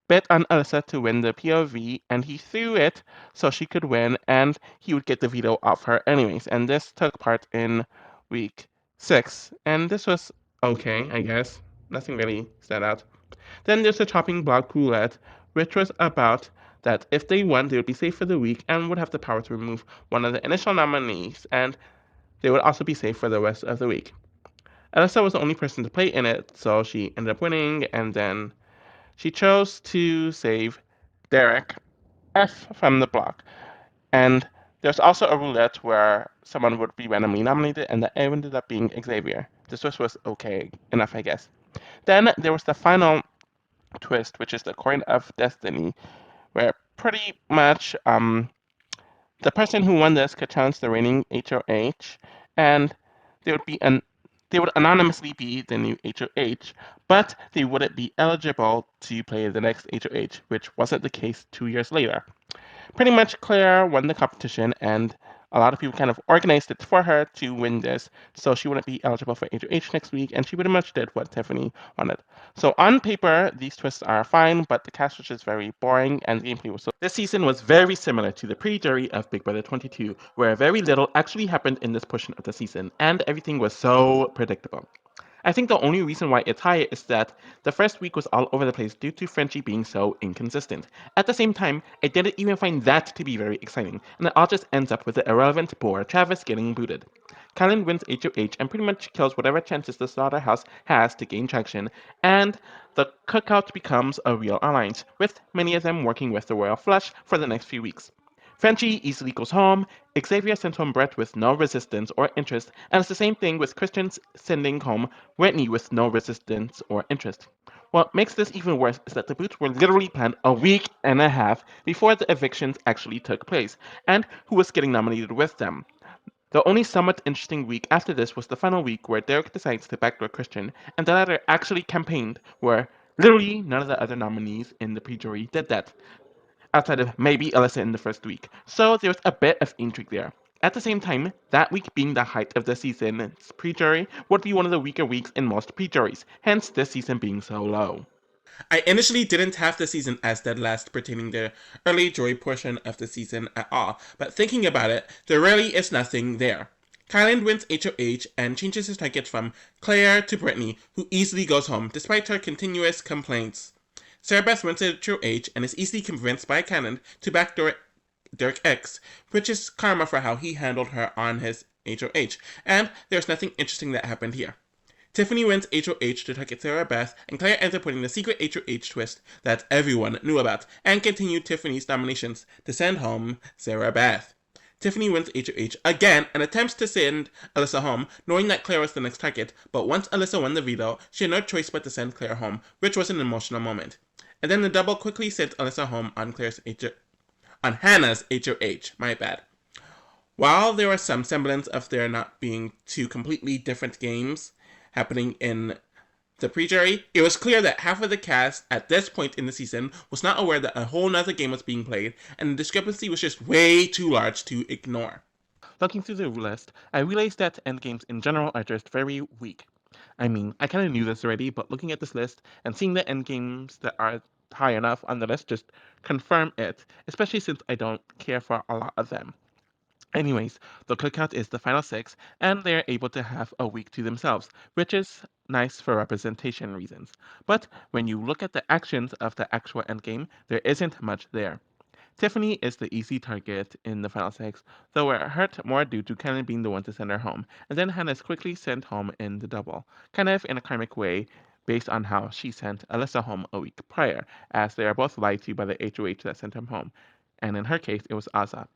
bet on Alyssa to win the POV, and he threw it so she could win, and he would get the veto off her anyways. And this took part in week 6, and this was okay, I guess. Nothing really stood out. Then there's the chopping block roulette, which was about that if they won, they would be safe for the week and would have the power to remove one of the initial nominees, and they would also be safe for the rest of the week. Alyssa was the only person to play in it, so she ended up winning, and then she chose to save Derek F from the block. And there's also a roulette where someone would be randomly nominated, and that ended up being Xavier. This was okay enough, I guess. Then there was the final twist, which is the coin of destiny, where pretty much the person who won this could challenge the reigning HOH, and they would be an they would anonymously be the new HOH, but they wouldn't be eligible to play the next HOH, which wasn't the case 2 years later. Pretty much Claire won the competition, and a lot of people kind of organized it for her to win this, so she wouldn't be eligible for HOH next week, and she pretty much did what Tiffany wanted. So on paper, these twists are fine, but the cast was just very boring, and the gameplay was so. This season was very similar to the pre-jury of Big Brother 22, where very little actually happened in this portion of the season, and everything was so predictable. I think the only reason why it's high is that the first week was all over the place due to Frenchie being so inconsistent. At the same time, I didn't even find that to be very exciting, and it all just ends up with the irrelevant poor Travis getting booted. Kylan wins HOH and pretty much kills whatever chances the slaughterhouse has to gain traction, and the cookout becomes a real alliance, with many of them working with the royal flush for the next few weeks. Frenchie easily goes home, Xavier sent home Brett with no resistance or interest, and it's the same thing with Christian sending home Whitney with no resistance or interest. What makes this even worse is that the boots were literally planned a week and a half before the evictions actually took place, and who was getting nominated with them. The only somewhat interesting week after this was the final week where Derek decides to backdoor Christian, and the latter actually campaigned, where literally none of the other nominees in the pre-jury did that outside of maybe Alyssa in the first week. So there was a bit of intrigue there. At the same time, that week being the height of the season's pre-jury would be one of the weaker weeks in most pre-juries, hence this season being so low. I initially didn't have the season as dead last pertaining to the early jury portion of the season at all, but thinking about it, there really is nothing there. Kylan wins HOH and changes his target from Claire to Brittany, who easily goes home despite her continuous complaints. Sarah Beth wins HOH and is easily convinced by Cannon to backdoor Derek X, which is karma for how he handled her on his HOH, and there's nothing interesting that happened here. Tiffany wins HOH to target Sarah Beth, and Claire ends up putting the secret HOH twist that everyone knew about, and continued Tiffany's nominations to send home Sarah Beth. Tiffany wins HOH again and attempts to send Alyssa home, knowing that Claire was the next target, but once Alyssa won the veto, she had no choice but to send Claire home, which was an emotional moment. And then the double quickly sent Alyssa home on on Hannah's HOH, my bad. While there was some semblance of there not being two completely different games happening in the pre-jury, it was clear that half of the cast at this point in the season was not aware that a whole nother game was being played, and the discrepancy was just way too large to ignore. Looking through the list, I realized that endgames in general are just very weak. I mean, I kind of knew this already, but looking at this list and seeing the endgames that are high enough on the list just confirm it, especially since I don't care for a lot of them. Anyways, the cookout is the final six, and they're able to have a week to themselves, which is nice for representation reasons. But when you look at the actions of the actual endgame, there isn't much there. Tiffany is the easy target in the final six, though it hurt more due to Cannon being the one to send her home, and then Hannah is quickly sent home in the double, kind of in a karmic way based on how she sent Alyssa home a week prior, as they are both lied to by the HOH that sent him home. and in her case, it was Asa.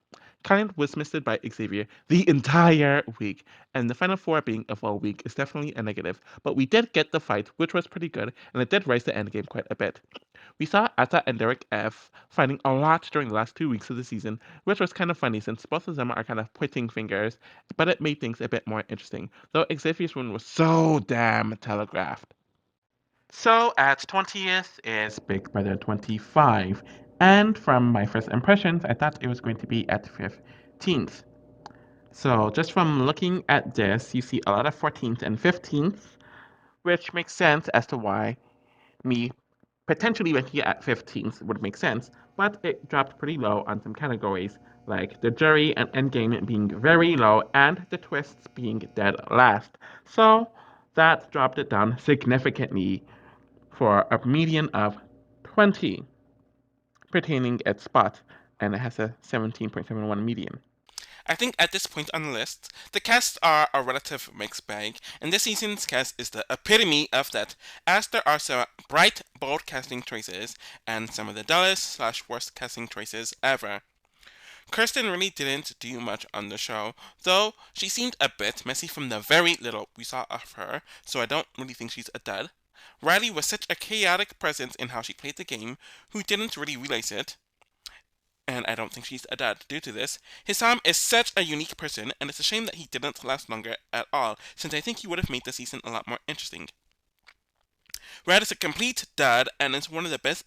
Kylie was missed by Xavier the entire week, and the final four being a full week is definitely a negative. But we did get the fight, which was pretty good, and it did raise the endgame quite a bit. We saw Asa and Derek F fighting a lot during the last 2 weeks of the season, which was kind of funny since both of them are kind of pointing fingers, but it made things a bit more interesting, though Xavier's win was so damn telegraphed. So at 20th is Big Brother 25, and from my first impressions, I thought it was going to be at 15th. So just from looking at this, you see a lot of 14th and 15th, which makes sense as to why me potentially ranking it at 15th would make sense, but it dropped pretty low on some categories, like the jury and endgame being very low and the twists being dead last. So that dropped it down significantly for a median of 20 pertaining its spot, and it has a 17.71 median. I think at this point on the list, the casts are a relative mixed bag, and this season's cast is the epitome of that, as there are some bright, bold casting choices, and some of the dullest/worst casting choices ever. Kirsten really didn't do much on the show, though she seemed a bit messy from the very little we saw of her, so I don't really think she's a dud. Riley was such a chaotic presence in how she played the game, who didn't really realize it, and I don't think she's a dad due to this. Hisam is such a unique person, and it's a shame that he didn't last longer at all, since I think he would have made the season a lot more interesting. Red is a complete dad, and is one of the best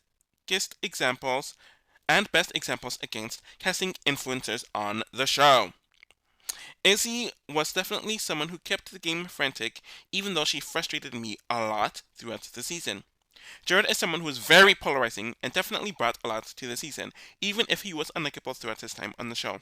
examples against casting influencers on the show. Izzy was definitely someone who kept the game frantic, even though she frustrated me a lot throughout the season. Jared is someone who is very polarizing and definitely brought a lot to the season, even if he was unlikable throughout his time on the show.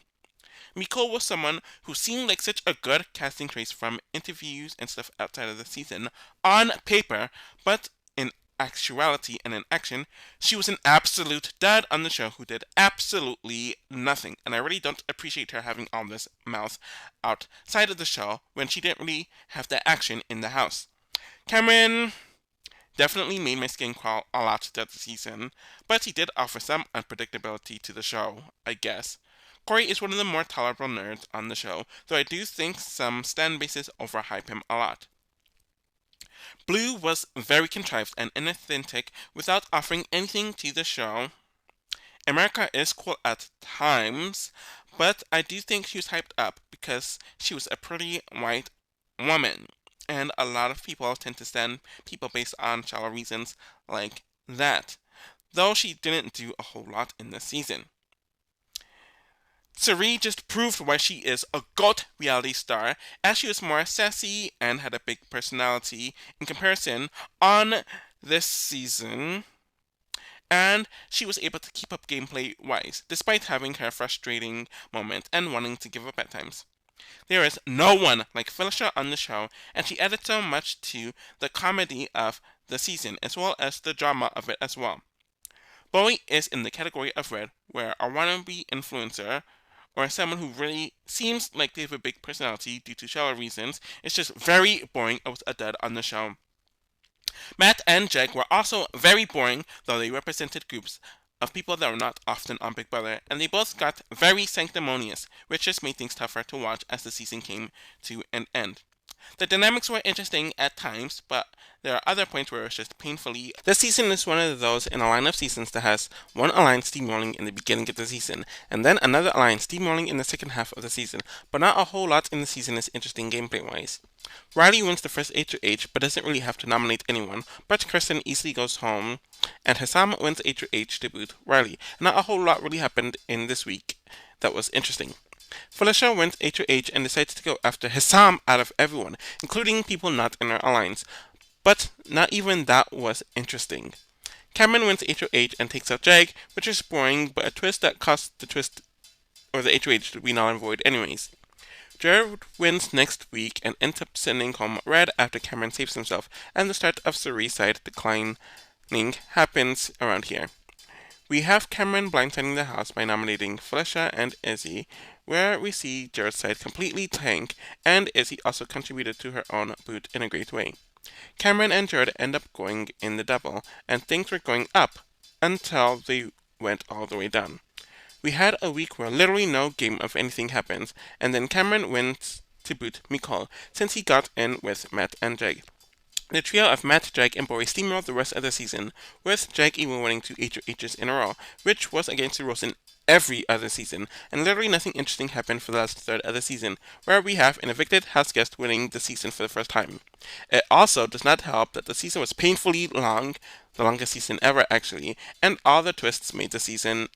Miko was someone who seemed like such a good casting choice from interviews and stuff outside of the season on paper, but in actuality and in action, she was an absolute dud on the show who did absolutely nothing. And I really don't appreciate her having all this mouth outside of the show when she didn't really have the action in the house. Cameron definitely made my skin crawl a lot throughout the season, but he did offer some unpredictability to the show, I guess. Corey is one of the more tolerable nerds on the show, though I do think some stan bases overhype him a lot. Blue was very contrived and inauthentic without offering anything to the show. America is cool at times, but I do think she was hyped up because she was a pretty white woman. And a lot of people tend to stand people based on shallow reasons like that, though she didn't do a whole lot in this season. Sari just proved why she is a GOAT reality star, as she was more sassy and had a big personality in comparison on this season, and she was able to keep up gameplay wise, despite having her frustrating moment and wanting to give up at times. There is no one like Felicia on the show, and she added so much to the comedy of the season, as well as the drama of it as well. Bowie is in the category of red, where a wannabe influencer, or someone who really seems like they have a big personality due to shallow reasons, is just very boring and was a dud on the show. Matt and Jeg were also very boring, though they represented groups of people that were not often on Big Brother, and they both got very sanctimonious, which just made things tougher to watch as the season came to an end. The dynamics were interesting at times, but there are other points where it was just painfully. This season is one of those in a line of seasons that has one alliance steamrolling in the beginning of the season, and then another alliance steamrolling in the second half of the season, but not a whole lot in the season is interesting gameplay wise. Riley wins the first H2H, but doesn't really have to nominate anyone, but Kristen easily goes home, and Hassam wins H2H to boot Riley. Not a whole lot really happened in this week that was interesting. Felicia went H2H and decided to go after Hassam out of everyone, including people not in her alliance. But not even that was interesting. Cameron wins H2H and takes out Jag, which is boring, but a twist that costs the twist or the H2H to be null and void anyways. Jared wins next week and ends up sending home Red after Cameron saves himself, and the start of Suri's side declining happens around here. We have Cameron blindsiding the house by nominating Felicia and Izzy, where we see Jared's side completely tank, and Izzy also contributed to her own boot in a great way. Cameron and Jared end up going in the double, and things were going up until they went all the way down. We had a week where literally no game of anything happens, and then Cameron went to boot Mikol since he got in with Matt and Jake. The trio of Matt, Jake, and Bory steamrolled the rest of the season, with Jake even winning two HOHs in a row, which was against the rules in every other season, and literally nothing interesting happened for the last third of the season, where we have an evicted house guest winning the season for the first time. It also does not help that the season was painfully long, the longest season ever actually, and all the twists made the season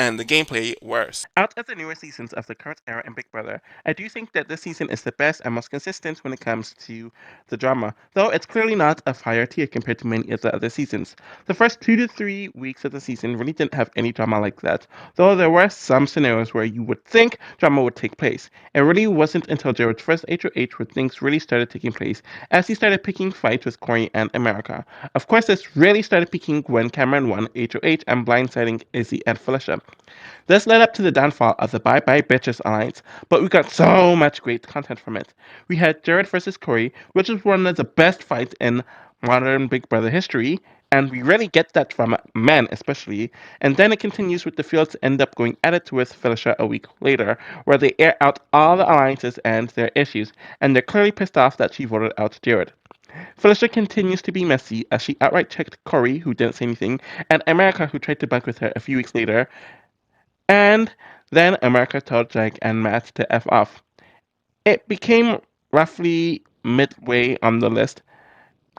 and the gameplay worse. Out of the newer seasons of the current era in Big Brother, I do think that this season is the best and most consistent when it comes to the drama, though it's clearly not of higher tier compared to many of the other seasons. The first 2 to 3 weeks of the season really didn't have any drama like that, though there were some scenarios where you would think drama would take place. It really wasn't until Jared's first HOH where things really started taking place, as he started picking fights with Corey and America. Of course, this really started peaking when Cameron won HOH and blindsiding Izzy and Felicia. This led up to the downfall of the Bye Bye Bitches alliance, but we got so much great content from it. We had Jared versus Corey, which is one of the best fights in modern Big Brother history, and we rarely get that from men, especially. And then it continues with the Fields end up going at it with Felicia a week later, where they air out all the alliances and their issues, and they're clearly pissed off that she voted out Jared. Felicia continues to be messy as she outright checked Corey, who didn't say anything, and America, who tried to bunk with her a few weeks later, and then America told Jake and Matt to F off. It became roughly midway on the list.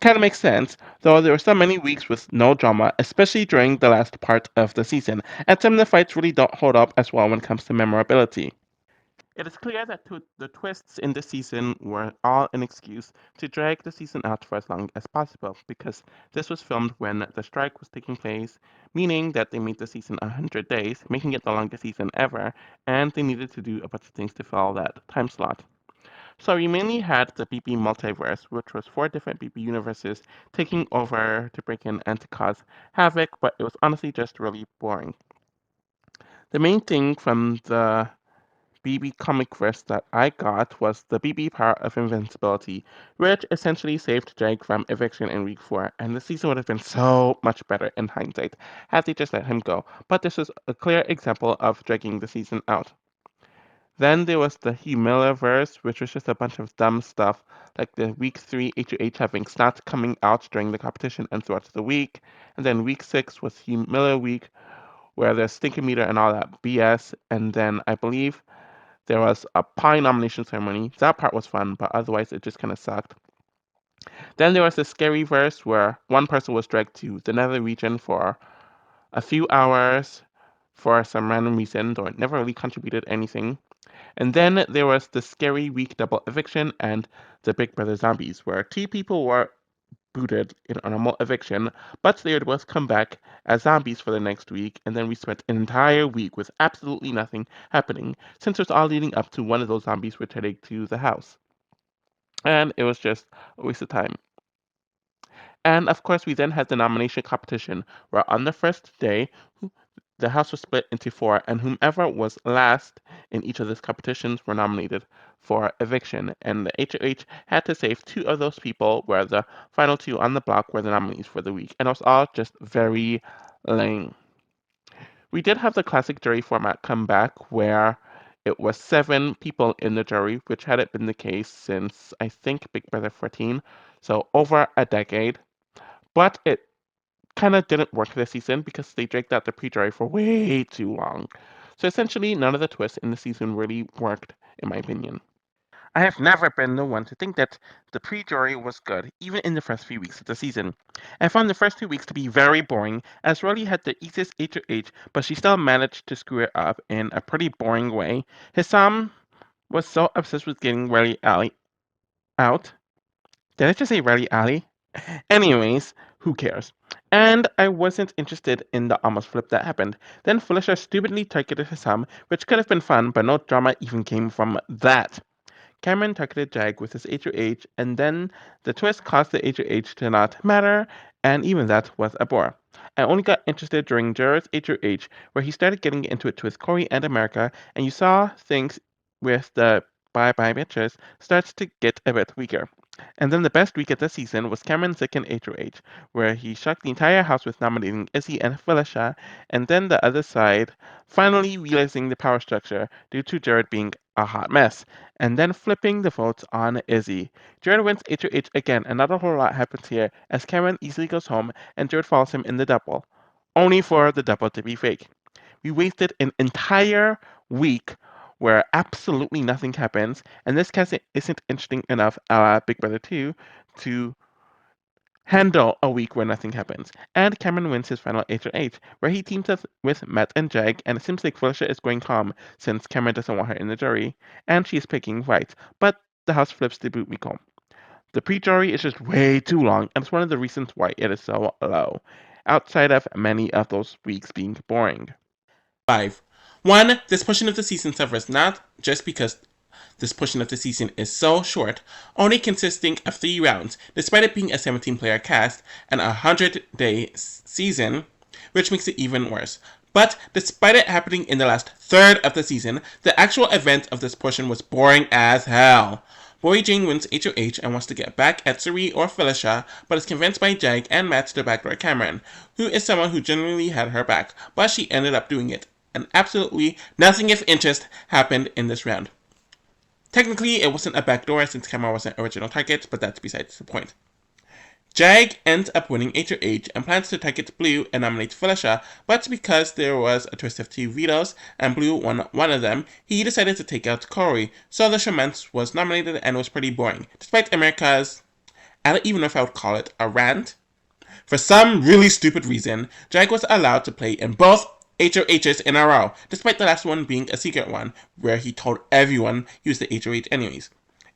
Kind of makes sense, though there were so many weeks with no drama, especially during the last part of the season, and some of the fights really don't hold up as well when it comes to memorability. It is clear that the twists in this season were all an excuse to drag the season out for as long as possible, because this was filmed when the strike was taking place, meaning that they made the season 100 days, making it the longest season ever, and they needed to do a bunch of things to fill that time slot. So we mainly had the BB multiverse, which was four different BB universes taking over to break in and to cause havoc, but it was honestly just really boring. The main thing from the BB comic verse that I got was the BB power of invincibility, which essentially saved Jake from eviction in week 4, and the season would have been so much better in hindsight had they just let him go. But this was a clear example of dragging the season out. Then there was the Humiliverse, which was just a bunch of dumb stuff, like the week 3 HOH having stats coming out during the competition and throughout the week, and then week 6 was Humilia week, where there's Stinkometer and all that BS, and then I believe there was a pie nomination ceremony. That part was fun, but otherwise it just kind of sucked. Then there was the scary verse where one person was dragged to the nether region for a few hours for some random reason, though it never really contributed anything. And then there was the scary week double eviction and the Big Brother zombies, where two people were booted in a normal eviction, but they would both come back as zombies for the next week, and then we spent an entire week with absolutely nothing happening, since it was all leading up to one of those zombies returning to the house. And it was just a waste of time. And of course, we then had the nomination competition, where on the first day, the house was split into four, and whomever was last in each of these competitions were nominated for eviction. And the HOH had to save two of those people, where the final two on the block were the nominees for the week. And it was all just very lame. We did have the classic jury format come back, where it was 7 people in the jury, which hadn't been the case since I think Big Brother 14, so over a decade. But it kind of didn't work this season because they dragged out the pre-jury for way too long. So essentially, none of the twists in the season really worked, in my opinion. I have never been the one to think that the pre-jury was good, even in the first few weeks of the season. I found the first 2 weeks to be very boring, as Rolly had the easiest HOH, but she still managed to screw it up in a pretty boring way. Hissam was so obsessed with getting Rally Alley out. Did I just say Rally Alley? Anyways, who cares? And I wasn't interested in the almost flip that happened. Then Felicia stupidly targeted Hissam, which could have been fun, but no drama even came from that. Cameron targeted Jag with his HOH, and then the twist caused the HOH to not matter, and even that was a bore. I only got interested during Jared's HOH, where he started getting into it with Corey and America, and you saw things with the Bye Bye Bitches starts to get a bit weaker. And then the best week of the season was Cameron's second HOH, where he shocked the entire house with nominating Izzy and Felicia, and then the other side finally realizing the power structure due to Jared being a hot mess, and then flipping the votes on Izzy. Jared wins HOH again, and not a whole lot happens here, as Cameron easily goes home and Jared follows him in the double, only for the double to be fake. We wasted an entire week where absolutely nothing happens, and this cast isn't interesting enough, Big Brother 2, to handle a week where nothing happens. And Cameron wins his final HOH, where he teams up with Matt and Jag, and it seems like Felicia is going calm since Cameron doesn't want her in the jury, and she's picking fights. But the house flips to boot me calm. The pre-jury is just way too long, and it's one of the reasons why it is so low, outside of many of those weeks being boring. 5. 1. This portion of the season suffers not just because this portion of the season is so short, only consisting of 3 rounds, despite it being a 17-player cast and a 100-day season, which makes it even worse. But despite it happening in the last third of the season, the actual event of this portion was boring as hell. Boy Jane wins HOH and wants to get back at Suri or Felicia, but is convinced by Jag and Matt to backdoor Cameron, who is someone who generally had her back, but she ended up doing it. And absolutely nothing of interest happened in this round. Technically, it wasn't a backdoor since Cameron wasn't original target, but that's besides the point. Jag ends up winning HOH and plans to target Blue and nominate Felicia, but because there was a twist of 2 vetoes and Blue won one of them, he decided to take out Corey, so the showmance was nominated and was pretty boring, despite America's, I don't even know if I would call it a rant. For some really stupid reason, Jag was allowed to play in both HOHs in a row, despite the last one being a secret one, where he told everyone he was the HOH anyways.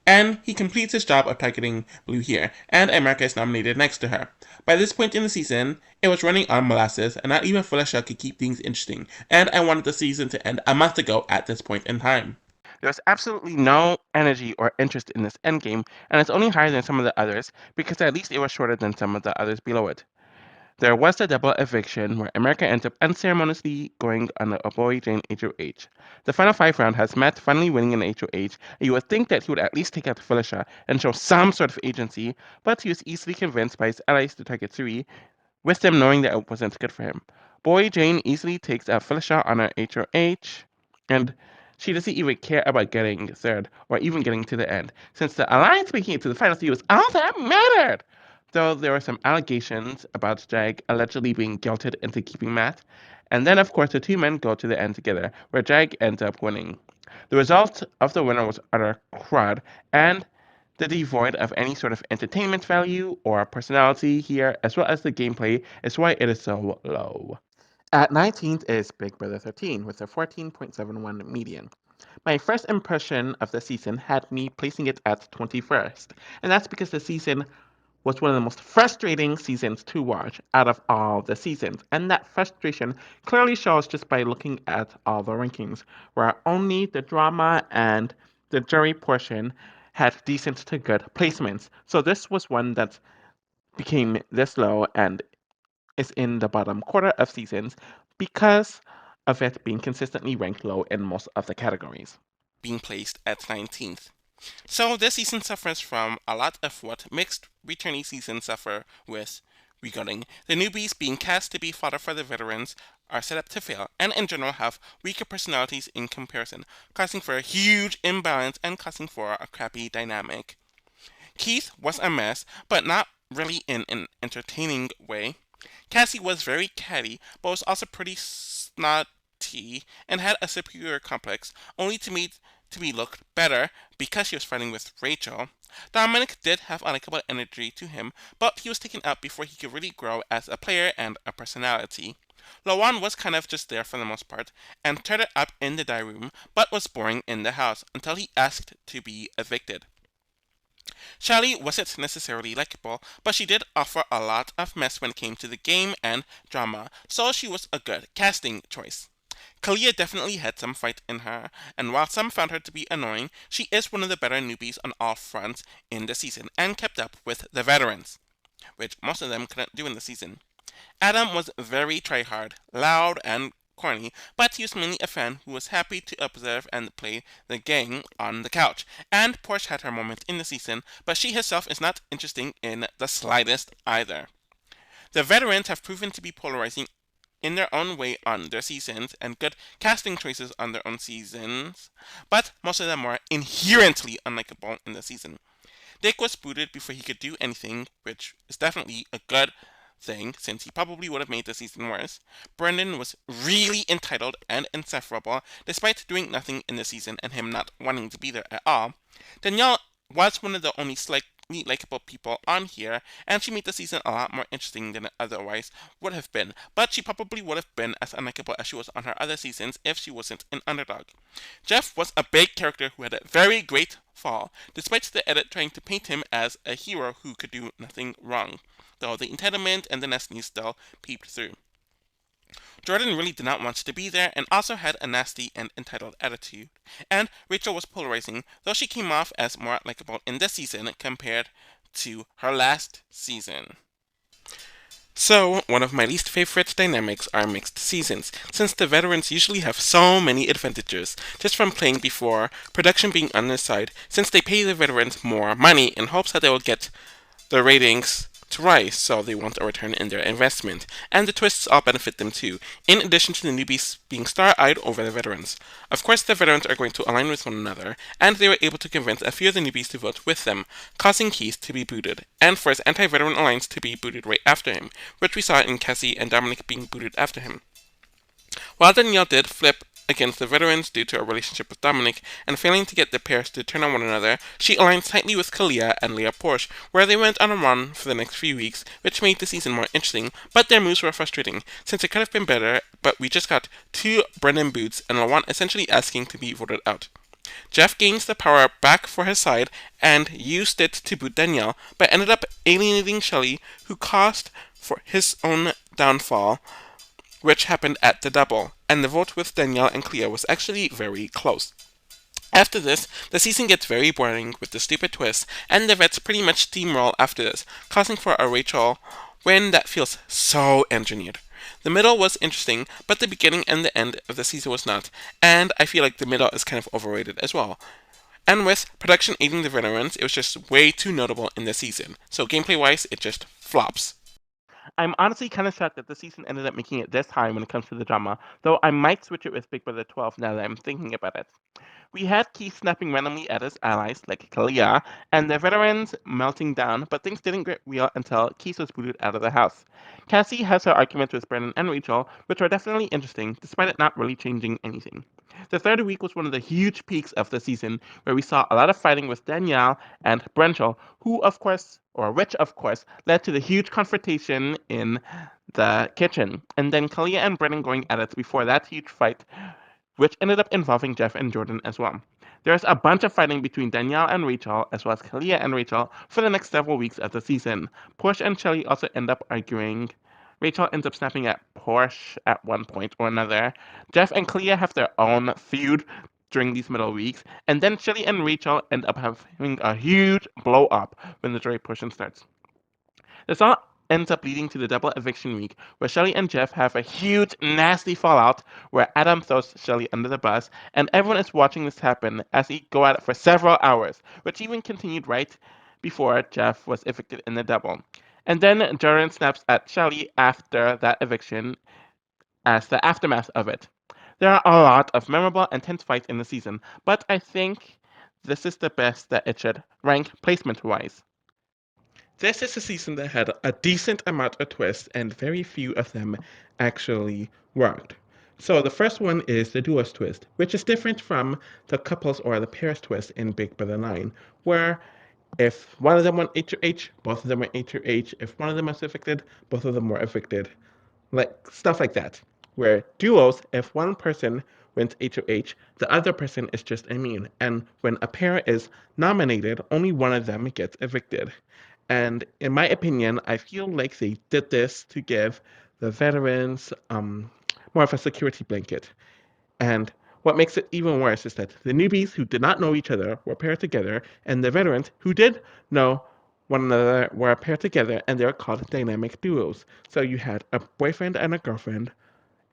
And he completes his job of targeting Blue here, and America is nominated next to her. By this point in the season, it was running on molasses, and not even Felicia could keep things interesting, and I wanted the season to end a month ago at this point in time. There's absolutely no energy or interest in this endgame, and it's only higher than some of the others because at least it was shorter than some of the others below it. There was a double eviction where America ends up unceremoniously going on a Boy Jane HOH. The final 5 round has Matt finally winning an HOH, and you would think that he would at least take out Felicia and show some sort of agency, but he was easily convinced by his allies to target Suri, with them knowing that it wasn't good for him. Boy Jane easily takes out Felicia on her HOH, and she doesn't even care about getting third or even getting to the end, since the alliance making it to the final 3 was all that mattered. Though there were some allegations about Jag allegedly being guilted into keeping Matt, and then of course the 2 men go to the end together, where Jag ends up winning. The result of the winner was utter crud, and the devoid of any sort of entertainment value or personality here, as well as the gameplay, is why it is so low. At 19th is Big Brother 13 with a 14.71 median. My first impression of the season had me placing it at 21st, and that's because the season was one of the most frustrating seasons to watch out of all the seasons, and that frustration clearly shows just by looking at all the rankings, where only the drama and the jury portion had decent to good placements. So this was one that became this low and is in the bottom quarter of seasons because of it being consistently ranked low in most of the categories. Being placed at 19th. So this season suffers from a lot of what mixed returnee seasons suffer with regarding the newbies being cast to be fodder for the veterans are set up to fail and in general have weaker personalities in comparison, causing for a huge imbalance and causing for a crappy dynamic. Keith was a mess, but not really in an entertaining way. Cassie was very catty, but was also pretty snotty and had a superior complex, only to be looked better because she was fighting with Rachel. Dominic did have unlikable energy to him, but he was taken out before he could really grow as a player and a personality. Lawan was kind of just there for the most part, and turned it up in the diary room, but was boring in the house until he asked to be evicted. Shelly wasn't necessarily likable, but she did offer a lot of mess when it came to the game and drama, so she was a good casting choice. Kalia definitely had some fight in her, and while some found her to be annoying, she is one of the better newbies on all fronts in the season and kept up with the veterans, which most of them couldn't do in the season. Adam was very tryhard, loud, and corny, but he was mainly a fan who was happy to observe and play the game on the couch. And Porsche had her moment in the season, but she herself is not interesting in the slightest either. The veterans have proven to be polarizing in their own way on their seasons and good casting choices on their own seasons, but most of them are inherently unlikable in the season. Dick was booted before he could do anything, which is definitely a good thing since he probably would have made the season worse. Brendan was really entitled and insufferable despite doing nothing in the season and him not wanting to be there at all. Danielle was one of the only slightly likable people on here, and she made the season a lot more interesting than it otherwise would have been. But she probably would have been as unlikable as she was on her other seasons if she wasn't an underdog. Jeff was a big character who had a very great fall, despite the edit trying to paint him as a hero who could do nothing wrong, though the entitlement and the nastiness still peeped through. Jordan really did not want to be there and also had a nasty and entitled attitude. And Rachel was polarizing, though she came off as more likable in this season compared to her last season. So, one of my least favorite dynamics are mixed seasons, since the veterans usually have so many advantages just from playing before, production being on their side, since they pay the veterans more money in hopes that they will get the ratings to rise, so they want a return in their investment, and the twists all benefit them too, in addition to the newbies being star-eyed over the veterans. Of course, the veterans are going to align with one another, and they were able to convince a few of the newbies to vote with them, causing Keith to be booted, and for his anti-veteran alliance to be booted right after him, which we saw in Cassie and Dominic being booted after him. While Danielle did flip against the veterans due to a relationship with Dominic and failing to get the pairs to turn on one another, she aligned tightly with Kalia and Leah Porsche, where they went on a run for the next few weeks, which made the season more interesting, but their moves were frustrating, since it could have been better, but we just got two Brennan boots and Lawan essentially asking to be voted out. Jeff gains the power back for his side and used it to boot Danielle, but ended up alienating Shelley, who caused for his own downfall, which happened at the double, and the vote with Danielle and Clea was actually very close. After this, the season gets very boring with the stupid twists, and the vets pretty much steamroll after this, causing for a Rachel win that feels so engineered. The middle was interesting, but the beginning and the end of the season was not, and I feel like the middle is kind of overrated as well. And with production aiding the veterans, it was just way too notable in the season. So gameplay wise, it just flops. I'm honestly kind of shocked that the season ended up making it this high when it comes to the drama, though I might switch it with Big Brother 12 now that I'm thinking about it. We had Keith snapping randomly at his allies, like Kalia, and the veterans melting down, but things didn't get real until Keith was booted out of the house. Cassie has her arguments with Brennan and Rachel, which are definitely interesting, despite it not really changing anything. The third week was one of the huge peaks of the season, where we saw a lot of fighting with Danielle and Brenchel, who, of course, or which, of course, led to the huge confrontation in the kitchen, and then Kalia and Brennan going at it before that huge fight, which ended up involving Jeff and Jordan as well. There's a bunch of fighting between Danielle and Rachel, as well as Kalia and Rachel, for the next several weeks of the season. Porsche and Shelly also end up arguing. Rachel ends up snapping at Porsche at one point or another. Jeff and Kalia have their own feud during these middle weeks, and then Shelly and Rachel end up having a huge blow up when the jury portion starts. This all ends up leading to the double eviction week, where Shelly and Jeff have a huge, nasty fallout where Adam throws Shelly under the bus, and everyone is watching this happen as they go at it for several hours, which even continued right before Jeff was evicted in the double. And then Jordan snaps at Shelly after that eviction as the aftermath of it. There are a lot of memorable and tense fights in the season, but I think this is the best that it should rank placement wise. This is a season that had a decent amount of twists, and very few of them actually worked. So the first one is the duos twist, which is different from the couples or the pairs twist in Big Brother 9, where if one of them went HOH, both of them went HOH. If one of them was evicted, both of them were evicted. Like stuff like that. Where duos, if one person went HOH, the other person is just immune. And when a pair is nominated, only one of them gets evicted. And in my opinion, I feel like they did this to give the veterans more of a security blanket. And what makes it even worse is that the newbies who did not know each other were paired together, and the veterans who did know one another were paired together, and they're called dynamic duos. So you had a boyfriend and a girlfriend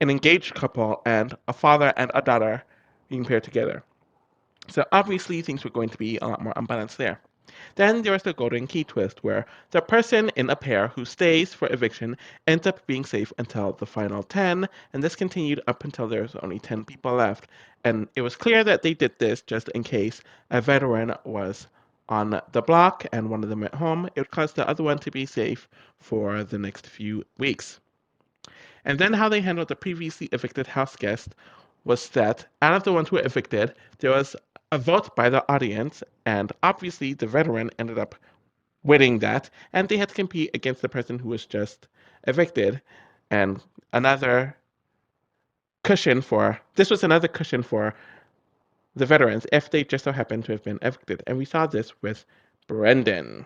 an engaged couple and a father and a daughter being paired together. So obviously things were going to be a lot more unbalanced there. Then there was the golden key twist, where the person in a pair who stays for eviction ends up being safe until the final 10, and this continued up until there was only 10 people left. And it was clear that they did this just in case a veteran was on the block and one of them went home. It would cause the other one to be safe for the next few weeks. And then how they handled the previously evicted house guest was that out of the ones who were evicted, there was a vote by the audience, and obviously the veteran ended up winning that, and they had to compete against the person who was just evicted. And another this was another cushion for the veterans if they just so happened to have been evicted. And we saw this with Brendan.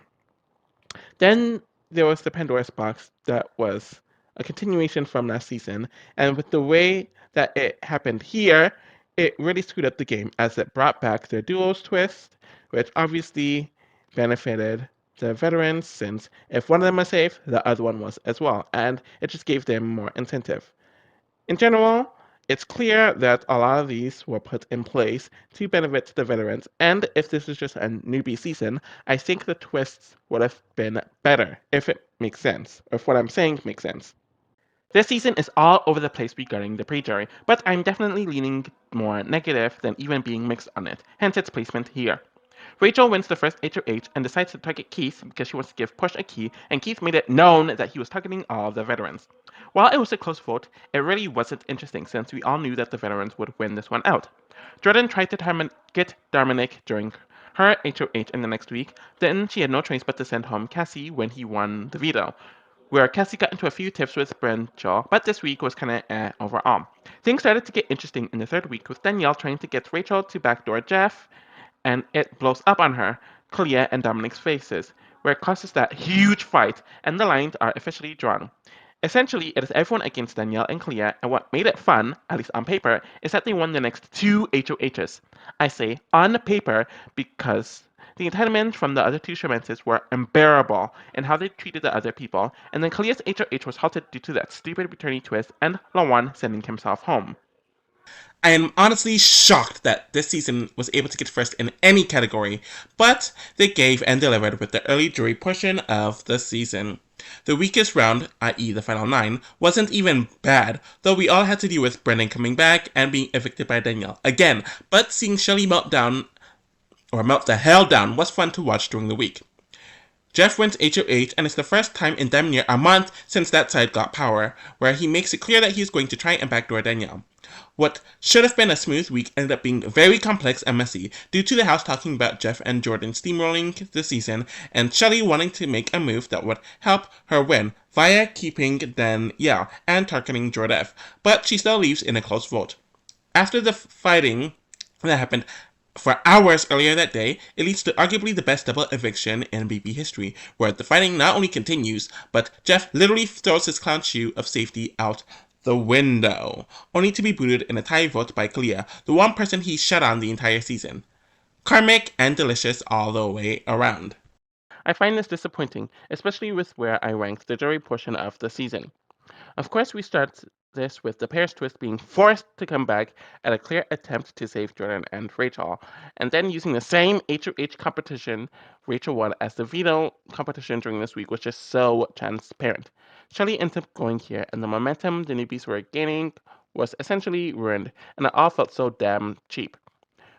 Then there was the Pandora's box that was a continuation from last season, and with the way that it happened here, it really screwed up the game as it brought back the duos twist, which obviously benefited the veterans since if one of them was safe, the other one was as well, and it just gave them more incentive. In general, it's clear that a lot of these were put in place to benefit the veterans, and if this was just a newbie season, I think the twists would have been better, if it makes sense, or if what I'm saying makes sense. This season is all over the place regarding the pre-jury, but I'm definitely leaning more negative than even being mixed on it, hence its placement here. Rachel wins the first HOH and decides to target Keith because she wants to give Push a key, and Keith made it known that he was targeting all of the veterans. While it was a close vote, it really wasn't interesting since we all knew that the veterans would win this one out. Jordan tried to get Dominic during her HOH in the next week, then she had no choice but to send home Cassie when he won the veto, where Cassie got into a few tiffs with Brenshaw, but this week was kinda overall. Things started to get interesting in the third week with Danielle trying to get Rachel to backdoor Jeff, and it blows up on her, Clea, and Dominic's faces, where it causes that huge fight, and the lines are officially drawn. Essentially, it is everyone against Danielle and Clea, and what made it fun, at least on paper, is that they won the next two HOHs. I say on paper because the entitlements from the other two showmances were unbearable in how they treated the other people, and then Clea's HOH was halted due to that stupid returning twist and Lawan sending himself home. I am honestly shocked that this season was able to get first in any category, but they gave and delivered with the early jury portion of the season. The weakest round, i.e. the final 9, wasn't even bad, though we all had to deal with Brendan coming back and being evicted by Danielle again, but seeing Shelly melt the hell down was fun to watch during the week. Jeff wins HOH, and it's the first time in damn near a month since that side got power, where he makes it clear that he's going to try and backdoor Danielle. What should have been a smooth week ended up being very complex and messy due to the house talking about Jeff and Jordan steamrolling the season and Shelly wanting to make a move that would help her win via keeping Danielle and targeting Jordan, but she still leaves in a close vote. After the fighting that happened for hours earlier that day, it leads to arguably the best double eviction in BB history, where the fighting not only continues, but Jeff literally throws his clown shoe of safety out the window, only to be booted in a tie vote by Clea, the one person he shut on the entire season. Karmic and delicious all the way around. I find this disappointing, especially with where I ranked the jury portion of the season. Of course, we start this with the pair's twist being forced to come back at a clear attempt to save Jordan and Rachel, and then using the same HOH competition Rachel won as the veto competition during this week was just so transparent. Shelly ends up going here, and the momentum the newbies were gaining was essentially ruined, and it all felt so damn cheap.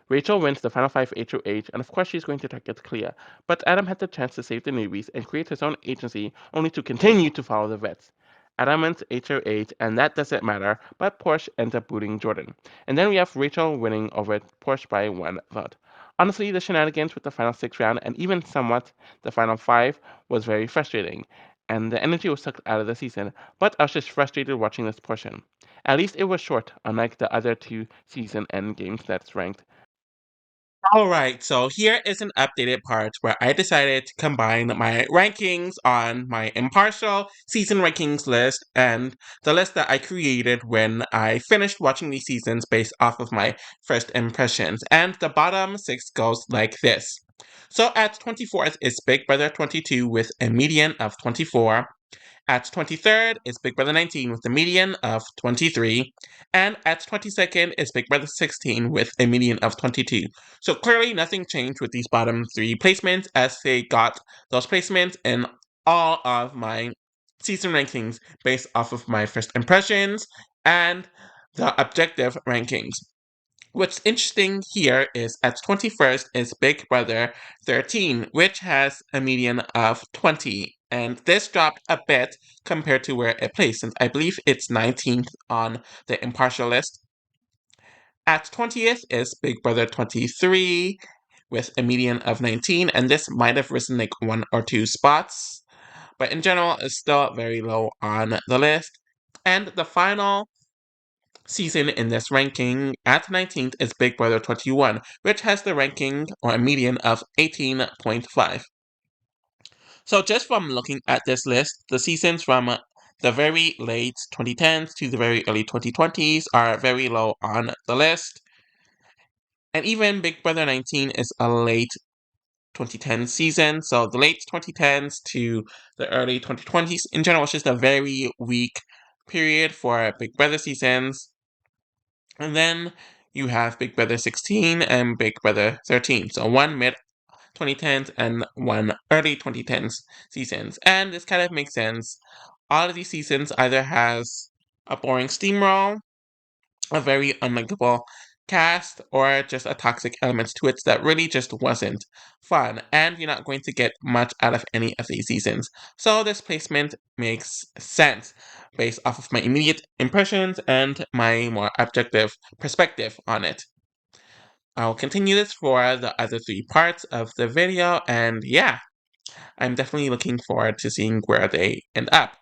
Rachel wins the final 5 HOH, and of course she's going to target Clea, but Adam had the chance to save the newbies and create his own agency, only to continue to follow the vets. Adam wins HOH, and that doesn't matter, but Porsche ends up booting Jordan. And then we have Rachel winning over Porsche by 1 vote. Honestly, the shenanigans with the final 6 round, and even somewhat the final 5, was very frustrating, and the energy was sucked out of the season, but I was just frustrated watching this portion. At least it was short, unlike the other 2 season end games that's ranked. Alright, so here is an updated part where I decided to combine my rankings on my impartial season rankings list and the list that I created when I finished watching these seasons based off of my first impressions. And the bottom 6 goes like this. So at 24th is Big Brother 22 with a median of 24. At 23rd is Big Brother 19 with a median of 23. And at 22nd is Big Brother 16 with a median of 22. So clearly nothing changed with these bottom three placements as they got those placements in all of my season rankings based off of my first impressions and the objective rankings. What's interesting here is at 21st is Big Brother 13, which has a median of 20. And this dropped a bit compared to where it placed, since I believe it's 19th on the impartial list. At 20th is Big Brother 23 with a median of 19, and this might have risen like one or two spots, but in general, it's still very low on the list. And the final season in this ranking at 19th is Big Brother 21, which has the ranking or a median of 18.5. So just from looking at this list, the seasons from the very late 2010s to the very early 2020s are very low on the list. And even Big Brother 19 is a late 2010 season, so the late 2010s to the early 2020s in general is just a very weak period for Big Brother seasons. And then you have Big Brother 16 and Big Brother 13. So one mid 2010s and one early 2010s seasons. And this kind of makes sense. All of these seasons either has a boring steamroll, a very unlikable cast, or just a toxic element to it that really just wasn't fun. And you're not going to get much out of any of these seasons. So this placement makes sense based off of my immediate impressions and my more objective perspective on it. I'll continue this for the other three parts of the video, and yeah, I'm definitely looking forward to seeing where they end up.